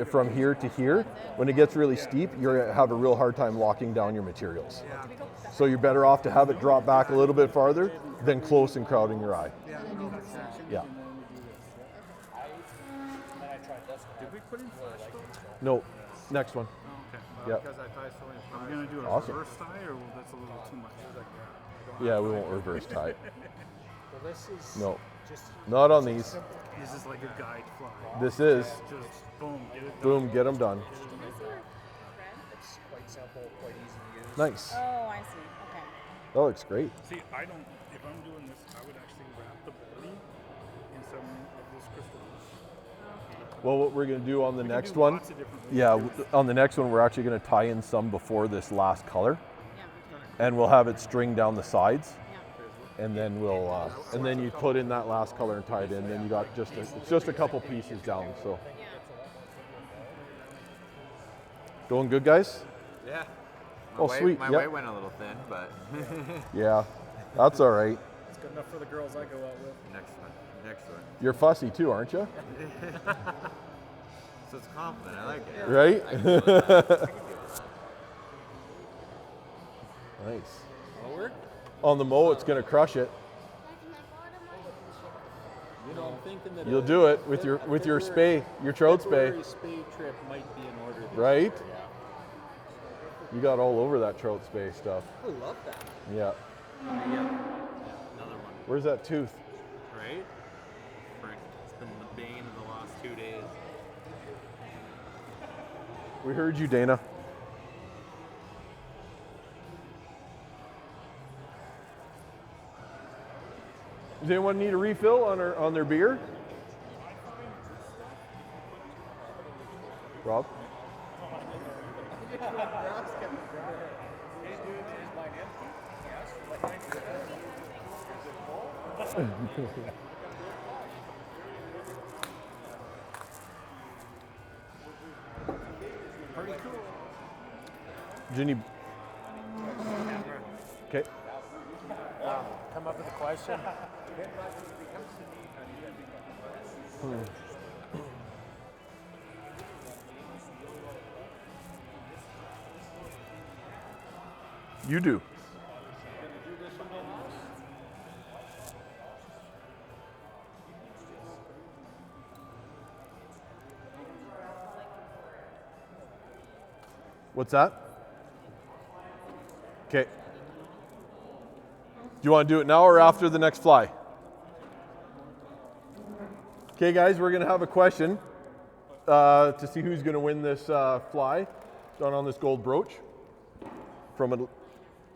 from here to here, when it gets really steep, you're gonna have a real hard time locking down your materials. yeah. So you're better off to have it drop back a little bit farther than close and crowding your eye. Yeah, no, that's section. Yeah. Did we put in flash though? No, next one. Oh, okay. Yeah. Because I tie so many Are we gonna do a Awesome. reverse tie, or that's a little too much? Yeah, we won't reverse tie it. Well, this is No, just not on these. This is like a guide fly. This is, Just boom, get it done. boom, get them done. it's quite simple, quite easy to use. Nice. Oh, I see. Okay. That looks great. See, I don't. If I'm doing this, I would actually wrap the body in some of this crystal. Well, what we're gonna do on the We can next do one, lots of different ways. yeah, on the next one, we're actually gonna tie in some before this last color, Yeah. Okay. and we'll have it string down the sides, Yeah. and then and then you put in that last color and tie it in. Then you got it's just a couple pieces down. So, Yeah. going good, guys? Yeah. Oh, sweet. My Yep. weight went a little thin, but Yeah, that's all right. It's good enough for the girls I go out with. next one. You're fussy too, aren't you? So it's confident. I like it. Right? I can deal with that. Nice. Lower? On the mow, it's gonna crush it. You know, I'm thinking that You'll do it with your spay, your trout spay, February spay trip might be in order. This right? year, You got all over that trout spay stuff. yeah. I love that. Yeah. Another one. Where's that tooth? Right? It's been the bane of the last 2 days. We heard you, Dana. Does anyone need a refill on their beer? Rob? Pretty cool. Ginny. Okay. Come up with a question. You do. What's that? Okay. Do you want to do it now or after the next fly? Okay, guys, we're going to have a question to see who's going to win this fly done on this gold brooch from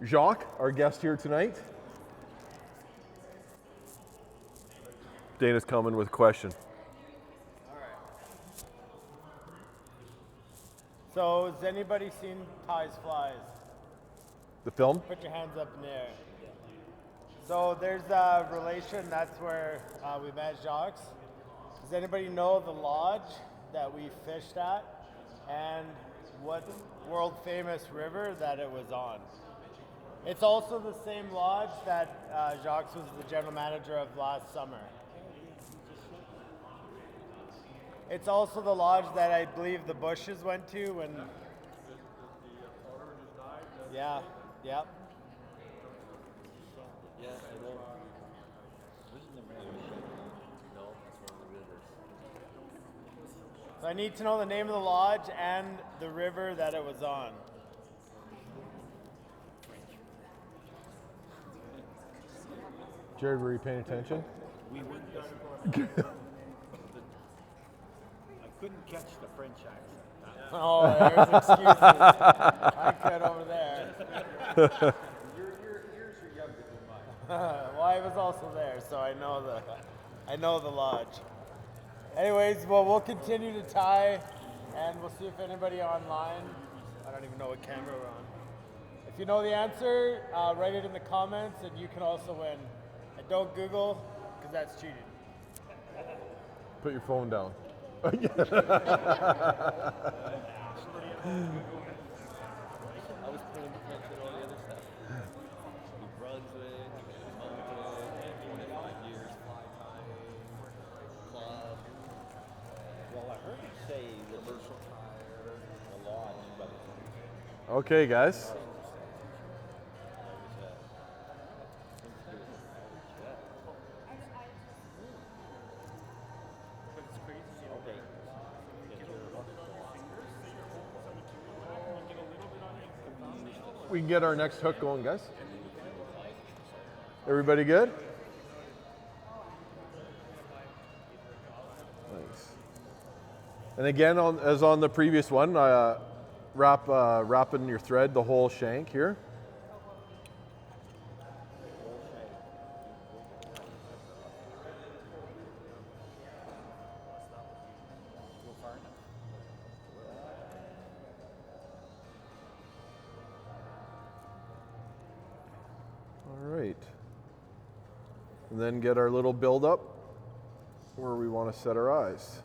Jacques, our guest here tonight. Dana's coming with a question. So, has anybody seen Ty's Flies? The film? Put your hands up in the air. So, there's a relation, that's where we met Jacques. Does anybody know the lodge that we fished at and what world famous river that it was on? It's also the same lodge that Jacques was the general manager of last summer. It's also the lodge that I believe the Bushes went to when. Yeah, yep. Yeah, I know. Isn't the river? No, that's one of the rivers. So I need to know the name of the lodge and the river that it was on. Jared, were you paying attention? We went there. I couldn't catch the French accent. Oh, there's excuses. I could over there. Yours are younger than mine. Well, I was also there, so I know the lodge. Anyways, well, we'll continue to tie, and we'll see if anybody online. I don't even know what camera we're on. If you know the answer, write it in the comments, and you can also win. And don't Google, because that's cheating. Put your phone down. I was paying attention to all the other stuff. New Brunswick, Mountain, 25 years, fly tying, club. Well, I heard you say Universal Tire, a lot, but Okay, guys. okay. We can get our next hook going, guys. Everybody good? Nice. And again, as on the previous one, wrapping your thread the whole shank here. All right. And then get our little build up where we want to set our eyes.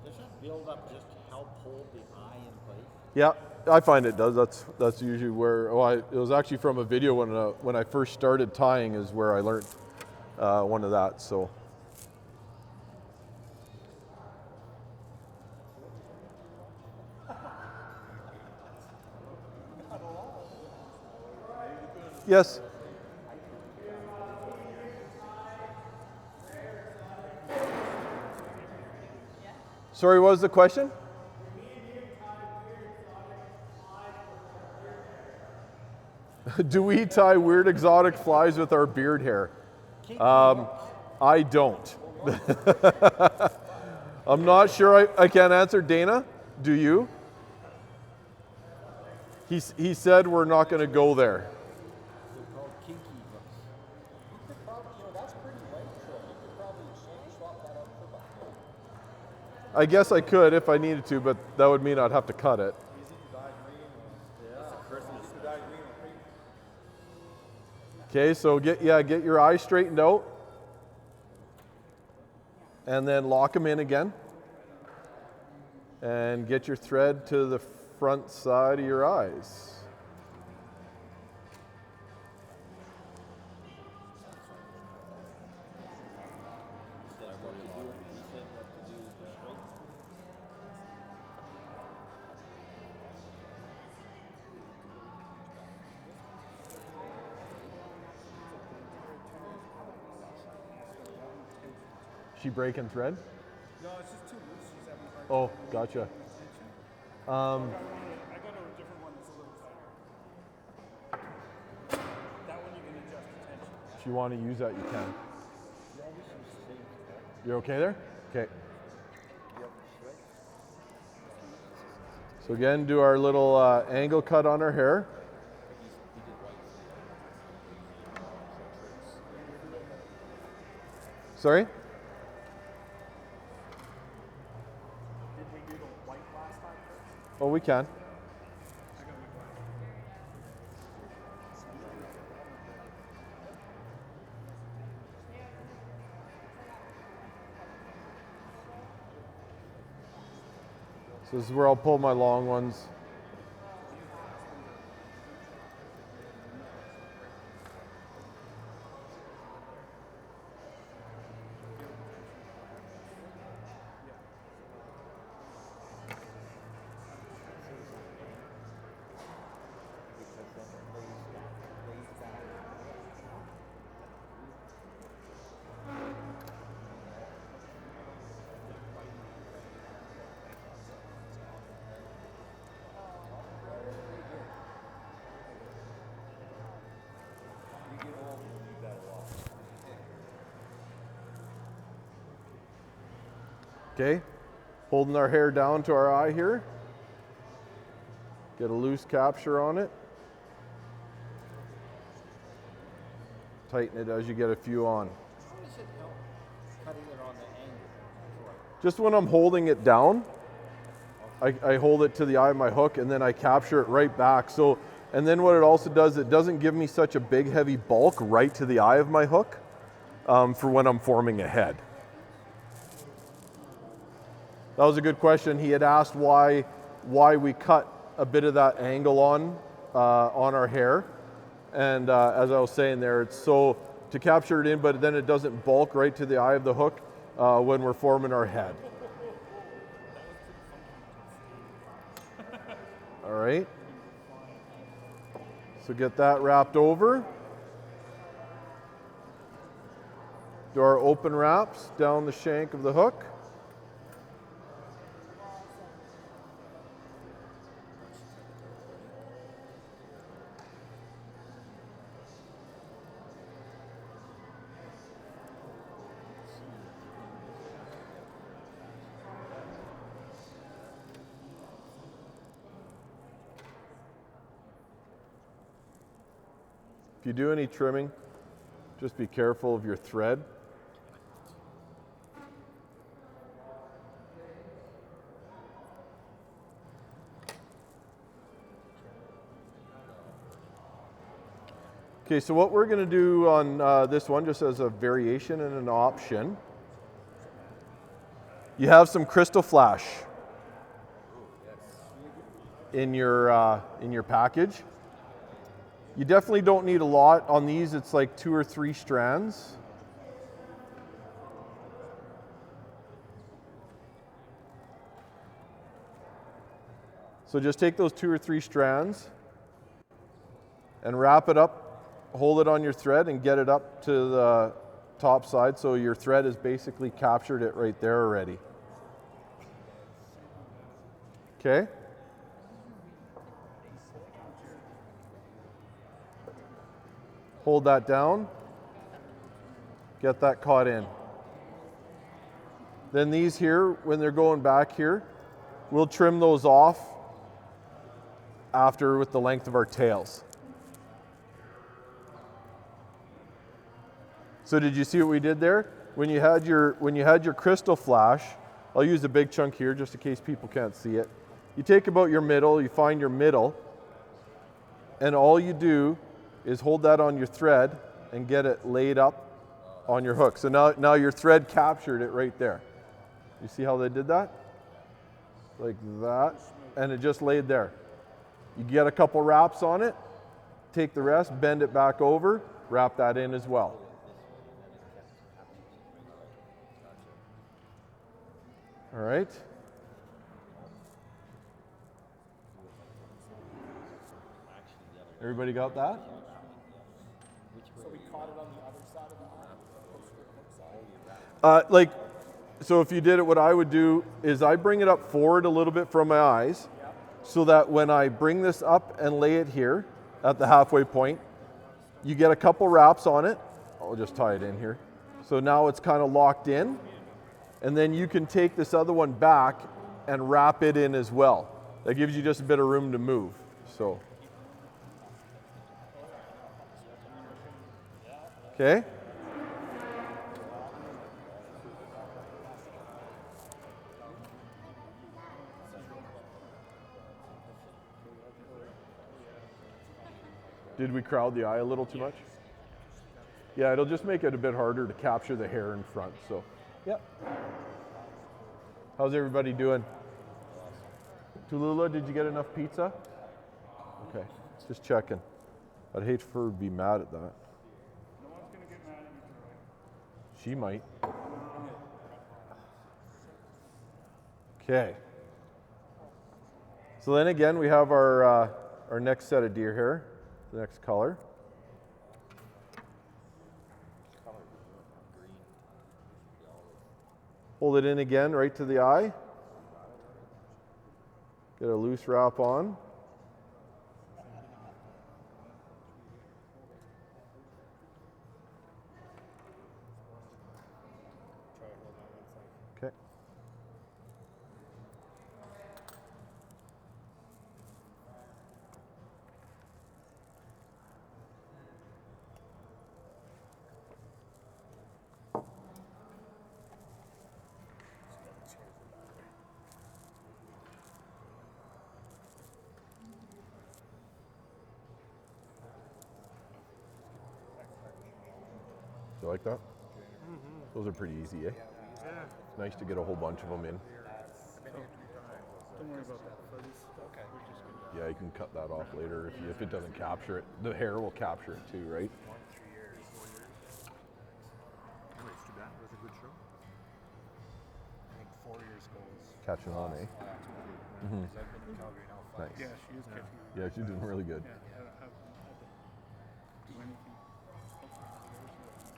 Does that build up just to help hold the eye in place? Yeah, I find it does. That's usually where. It was actually from a video when I first started tying is where I learned one of that. So. Yes. Sorry, what was the question? Do we tie weird exotic flies with our beard hair? I don't. I'm not sure I can't answer. Dana, do you? He said we're not going to go there. They're called kinky hooks. You could probably, that's pretty light, Troy. You could probably swap that out for buffalo. I guess I could if I needed to, but that would mean I'd have to cut it. Okay, so get your eyes straightened out, and then lock them in again, and get your thread to the front side of your eyes. She breaking thread? No, it's just too loose. She's having a hard time. Oh, gotcha. I got a different one that's a little tighter. That one you can adjust the tension. If you want to use that, you can. You're okay there? Okay. So again, do our little angle cut on our hair. Sorry? Did we do the white last time first? Oh, we can. I got my black. So this is where I'll pull my long ones. Okay, holding our hair down to our eye here. Get a loose capture on it. Tighten it as you get a few on. How does it help cutting it on the angle, Troy? just when I'm holding it down, I hold it to the eye of my hook and then I capture it right back. So, and then what it also does, it doesn't give me such a big heavy bulk right to the eye of my hook for when I'm forming a head. That was a good question. He had asked why we cut a bit of that angle on our hair. And as I was saying there, it's so to capture it in, but then it doesn't bulk right to the eye of the hook when we're forming our head. All right. So get that wrapped over. Do our open wraps down the shank of the hook. If you do any trimming, just be careful of your thread. Okay, so what we're going to do on this one, just as a variation and an option, you have some crystal flash in your package. You definitely don't need a lot. On these, it's like 2 or 3 strands. So just take those 2 or 3 strands and wrap it up, hold it on your thread and get it up to the top side so your thread has basically captured it right there already. Okay? Hold that down, get that caught in. Then these here, when they're going back here, we'll trim those off after with the length of our tails. So did you see what we did there? When you had your crystal flash, I'll use a big chunk here just in case people can't see it. You take about your middle, you find your middle, and all you do is hold that on your thread and get it laid up on your hook. So now your thread captured it right there. You see how they did that? Like that, and it just laid there. You get a couple wraps on it, take the rest, bend it back over, wrap that in as well. All right. Everybody got that? So we caught it on the other side of the eye? So if you did it, what I would do is I bring it up forward a little bit from my eyes so that when I bring this up and lay it here at the halfway point, you get a couple wraps on it. I'll just tie it in here. So now it's kind of locked in. And then you can take this other one back and wrap it in as well. That gives you just a bit of room to move. So, okay. Did we crowd the eye a little too much? Yeah, it'll just make it a bit harder to capture the hair in front. So, yep. How's everybody doing? Tallulah, did you get enough pizza? Okay, just checking. I'd hate for her to be mad at that. No one's going to get mad at me. She might. Okay. So then again, we have our next set of deer hair, the next color. Hold it in again, right to the eye. Get a loose wrap on. Okay. You like that? Those are pretty easy, eh? It's nice to get a whole bunch of them in. Don't worry about that, buddies. Okay. We're just gonna Yeah, you can cut that off later if it doesn't capture it. The hair will capture it too, right? Anyways, too bad. It was a good show. I think 4 years ago was Catching on, eh? because I've been to Calgary now 5 Nice. Yeah, she is catching on. Yeah, she's doing really good. Yeah, I don't do anything.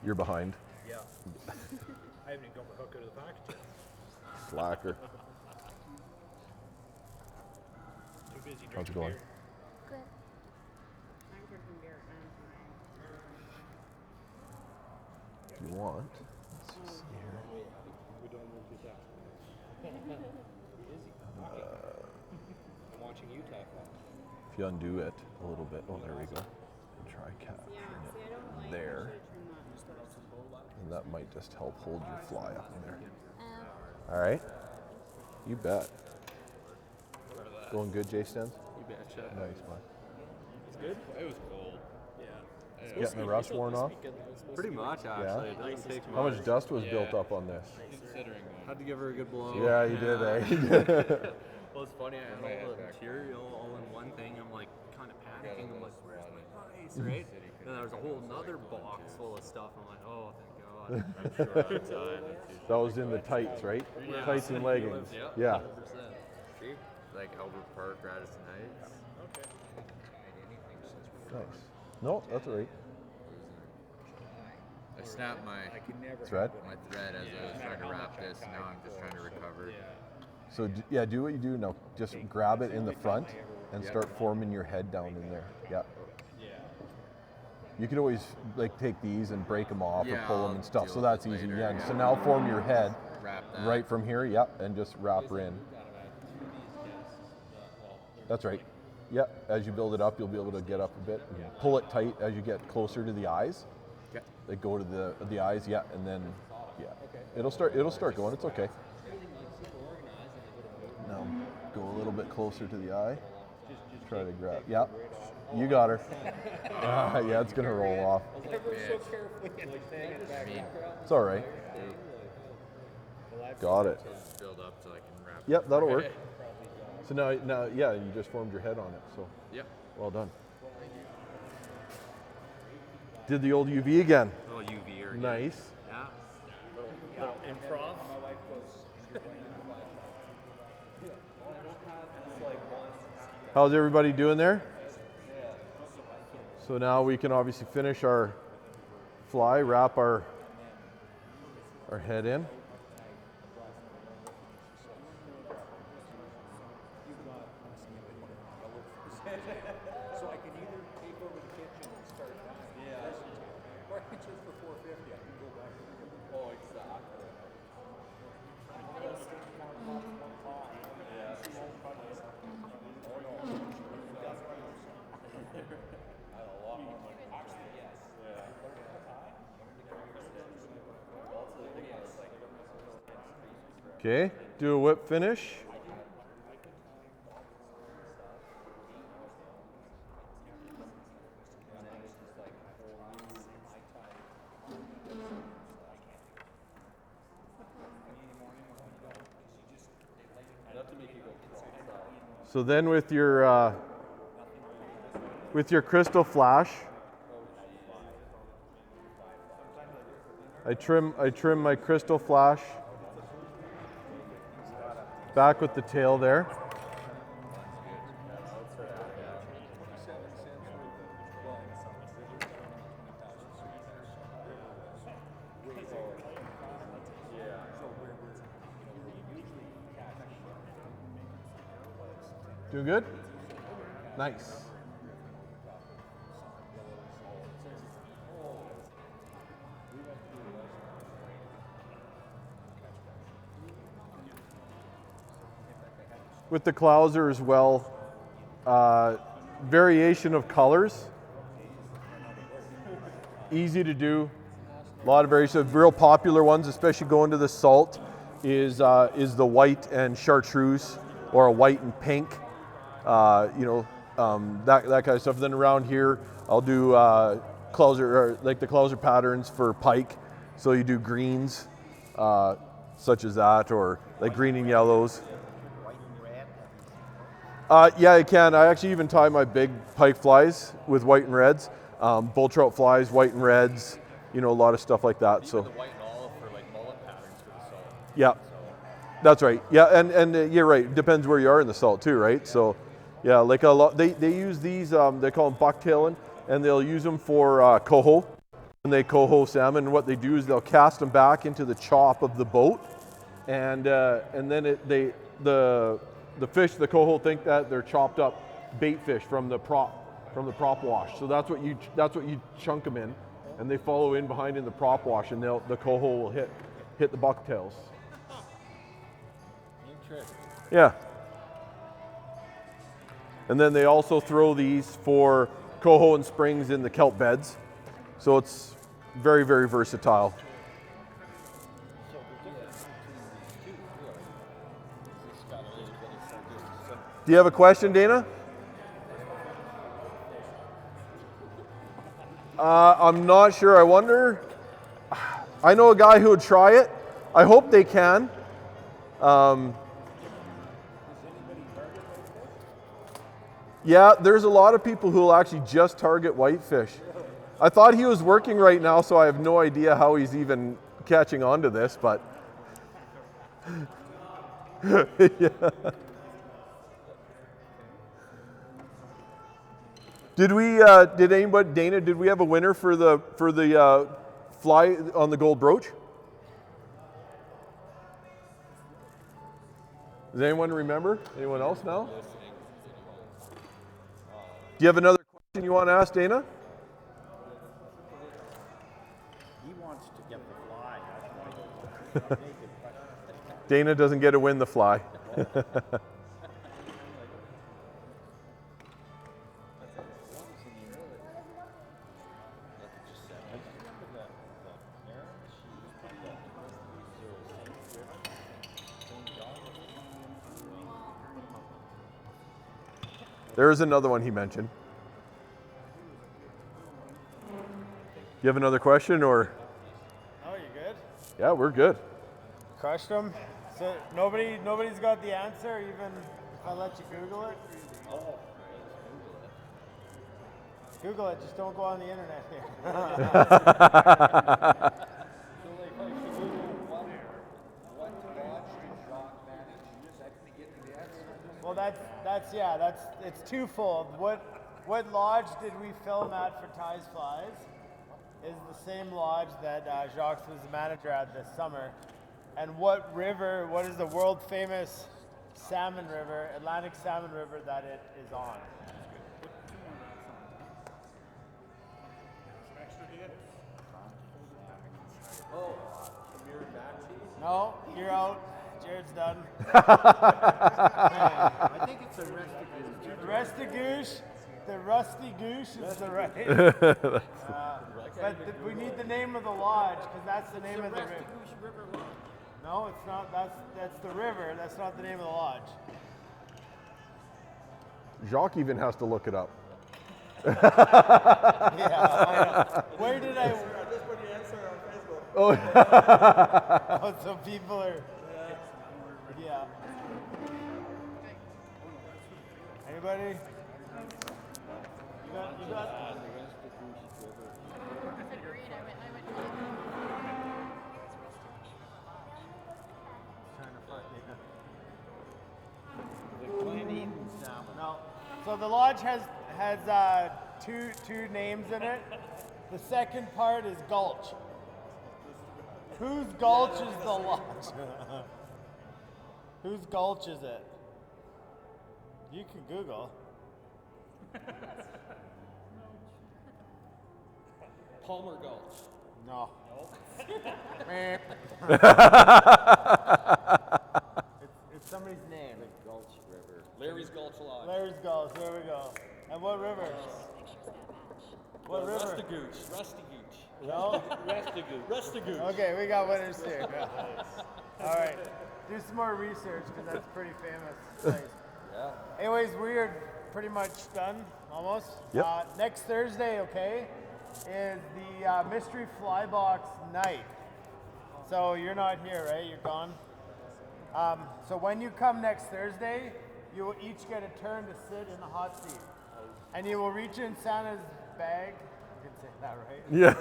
You're behind. Yeah. I haven't even got my hook out of the package yet. Slacker. Too busy How's it drinking going? beer. Good. I'm drinking beer and If you want. Let's just see here. We don't multitask. I'm watching you tap on. If you undo it a little bit, oh, there we go. And try capturing yeah, see, I don't it like there. turn that. And that might just help hold your fly up in there. Oh. All right. You bet. Going good, Jay Stens? You betcha. Nice, man. It's good. It was cold. Yeah. Getting the rust worn off? Pretty much, actually. It doesn't take How much. much dust was built up on this? Considering had to give her a good blow. Yeah, you did, eh? Well, it's funny. I had all the material all in one thing. I'm like kind of panicking. I'm like, where's my ice, right? And then there's a whole nother box full of stuff. I'm like, oh, thank God. I'm sure that's That was in the tights, right? Tights and leggings. Yeah. 100%. See? Like Albert Park, Radisson Heights. Nice. No, that's all right. I snapped my Thread? thread as I was trying to wrap this. Now I'm just trying to recover. So yeah, do what you do now. Just grab it in the front and start forming your head down in there. Yeah. You could always like take these and break them off or Yeah, pull them I'll and stuff. deal So with that's it easy. later, Yeah. yeah. So now form your head Wrap that. right from here. Yeah, and just wrap her in. That's right. Yeah. As you build it up, you'll be able to get up a bit. And pull it tight as you get closer to the eyes. Okay. Like go to the eyes. Yeah, and then yeah, it'll start going. It's okay. Now go a little bit closer to the eye. Try to grab. Yeah, you got her. Yeah, it's gonna roll off. It's all right. Got it. Just build up till I can wrap. Yep, that'll work. So now, yeah, you just formed your head on it. So Yep. well done. Did the old UV again. Little UV or Nice. Yeah. Little improv. How's everybody doing there? So now we can obviously finish our fly, wrap our head in. So I can either take over the kitchen and start or I can just for 450 I can go back and Oh, exactly. Okay, do a whip finish. So then with your crystal flash, I trim my crystal flash back with the tail there. Doing good? Nice. With the Clouser as well, variation of colors, easy to do, a lot of variation. Real popular ones, especially going to the salt, is the white and chartreuse, or a white and pink, that kind of stuff. Then around here, I'll do Clouser, or like the Clouser patterns for pike. So you do greens, such as that, or like green and yellows. White and red. Yeah, I can. I actually even tie my big pike flies with white and reds. Bull trout flies, white and reds. You know, a lot of stuff like that. So The white and olive for like mullet patterns for the salt. yeah, that's right. Yeah, and you're right. Depends where you are in the salt too, right? So yeah, like a lot. They use these. They call them bucktailing, and they'll use them for coho. When they coho salmon, what they do is they'll cast them back into the chop of the boat, and then the fish, the coho, think that they're chopped up bait fish from the prop wash. So that's what you chunk them in, and they follow in behind in the prop wash, and the coho will hit the bucktails. Interesting. Yeah. And then they also throw these for coho and springs in the kelp beds. So it's very, very versatile. So the difference between these two, really, is it's got a little bit of some. Do you have a question, Dana? I'm not sure. I wonder. I know a guy who would try it. I hope they can. Yeah, there's a lot of people who will actually just target whitefish. I thought he was working right now, so I have no idea how he's even catching on to this, but yeah. Did anybody, Dana, did we have a winner for the fly on the gold brooch? Does anyone remember? Anyone else now? Do you have another question you want to ask, Dana? He wants to get the fly. Dana doesn't get to win the fly. There is another one he mentioned. You have another question, or? Oh, you good? Yeah, we're good. Crushed them. So nobody's got the answer, even if I let you Google it. Oh. Google it. Just don't go on the internet here. Well, it's twofold. What lodge did we film at for Ty's Flies? Is the same lodge that Jacques was the manager at this summer. And what is the world famous salmon river, Atlantic salmon river that it is on? No, you're out. Jared's done. I think it's a Restigouche. The rusty goose is the right. But we need the name of the lodge because that's the name of the river. No, it's not. That's the river. That's not the name of the lodge. Jacques even has to look it up. Yeah. I know. Where did I? I just put the answer on Facebook. Oh, so people are. Yeah. Anybody? You got. No. So the lodge has two names in it. The second part is Gulch. Whose Gulch is the lodge? Whose Gulch is it? You can Google. Palmer Gulch. No. It's somebody's name. Gulch River. Larry's Gulch Lodge. Larry's Gulch. There we go. And what river? What river? Rustigooch. Rustigooch. No. Rustigooch. Okay, we got winners here. All right. Do some more research because that's a pretty famous place. Yeah. Anyways, we are pretty much done, almost. Yep. Next Thursday, okay? is the mystery fly box night. So you're not here, right? You're gone. So when you come next Thursday, you will each get a turn to sit in the hot seat, and you will reach in Santa's bag. You can say that, right? Yeah.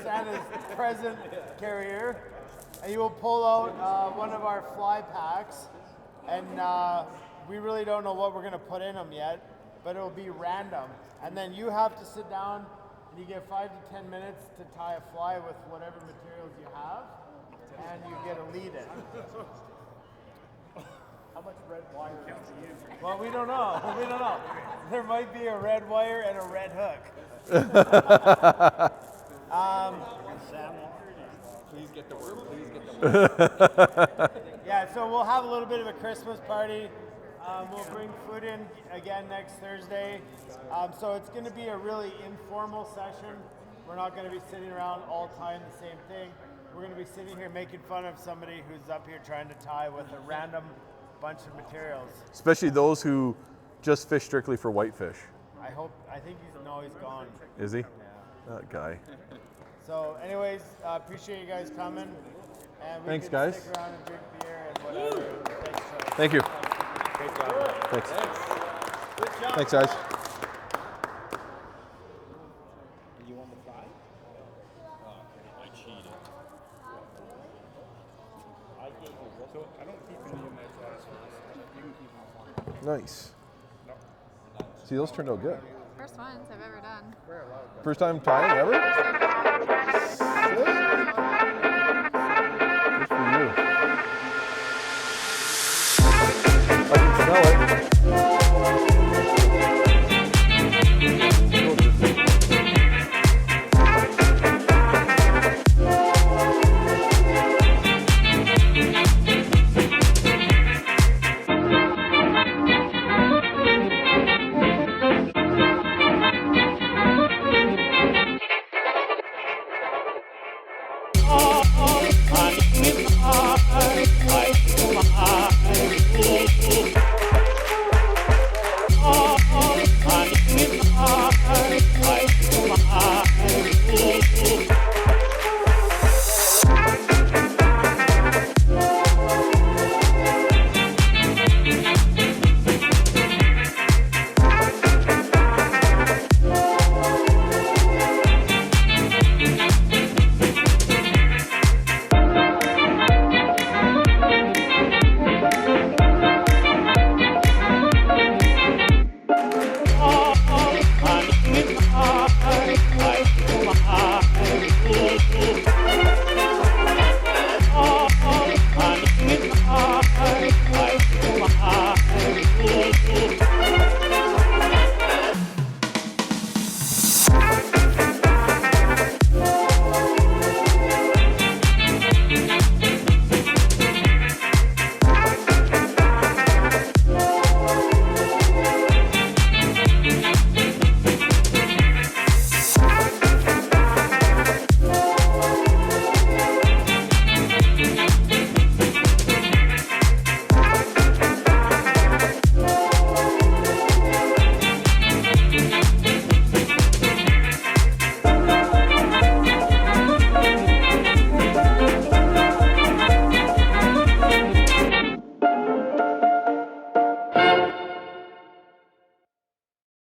Santa's present carrier, and you will pull out one of our fly packs, and we really don't know what we're going to put in them yet, but it will be random. And then you have to sit down, and you get 5 to 10 minutes to tie a fly with whatever materials you have, and you get a lead in. How much red wire can we use? Well, we don't know. We don't know. There might be a red wire and a red hook. Please get the word. Please get the word. Yeah, so we'll have a little bit of a Christmas party. We'll bring food in again next Thursday. So it's going to be a really informal session. We're not going to be sitting around all tying the same thing. We're going to be sitting here making fun of somebody who's up here trying to tie with a random bunch of materials. Especially those who just fish strictly for whitefish. I think he's gone. Is he? Yeah. That guy. So anyways, appreciate you guys coming. And we Thanks, can guys. stick around and drink beer and whatever. Thanks, Troy. Thank you. Great job. Thanks. Good job. Thanks, guys. You want the fly? I cheated. I gave you this. So I don't keep any of my flies for this. You can keep them. Nice. See, those turned out good. First ones I've ever done. First time tying ever? Good for you. I can smell it.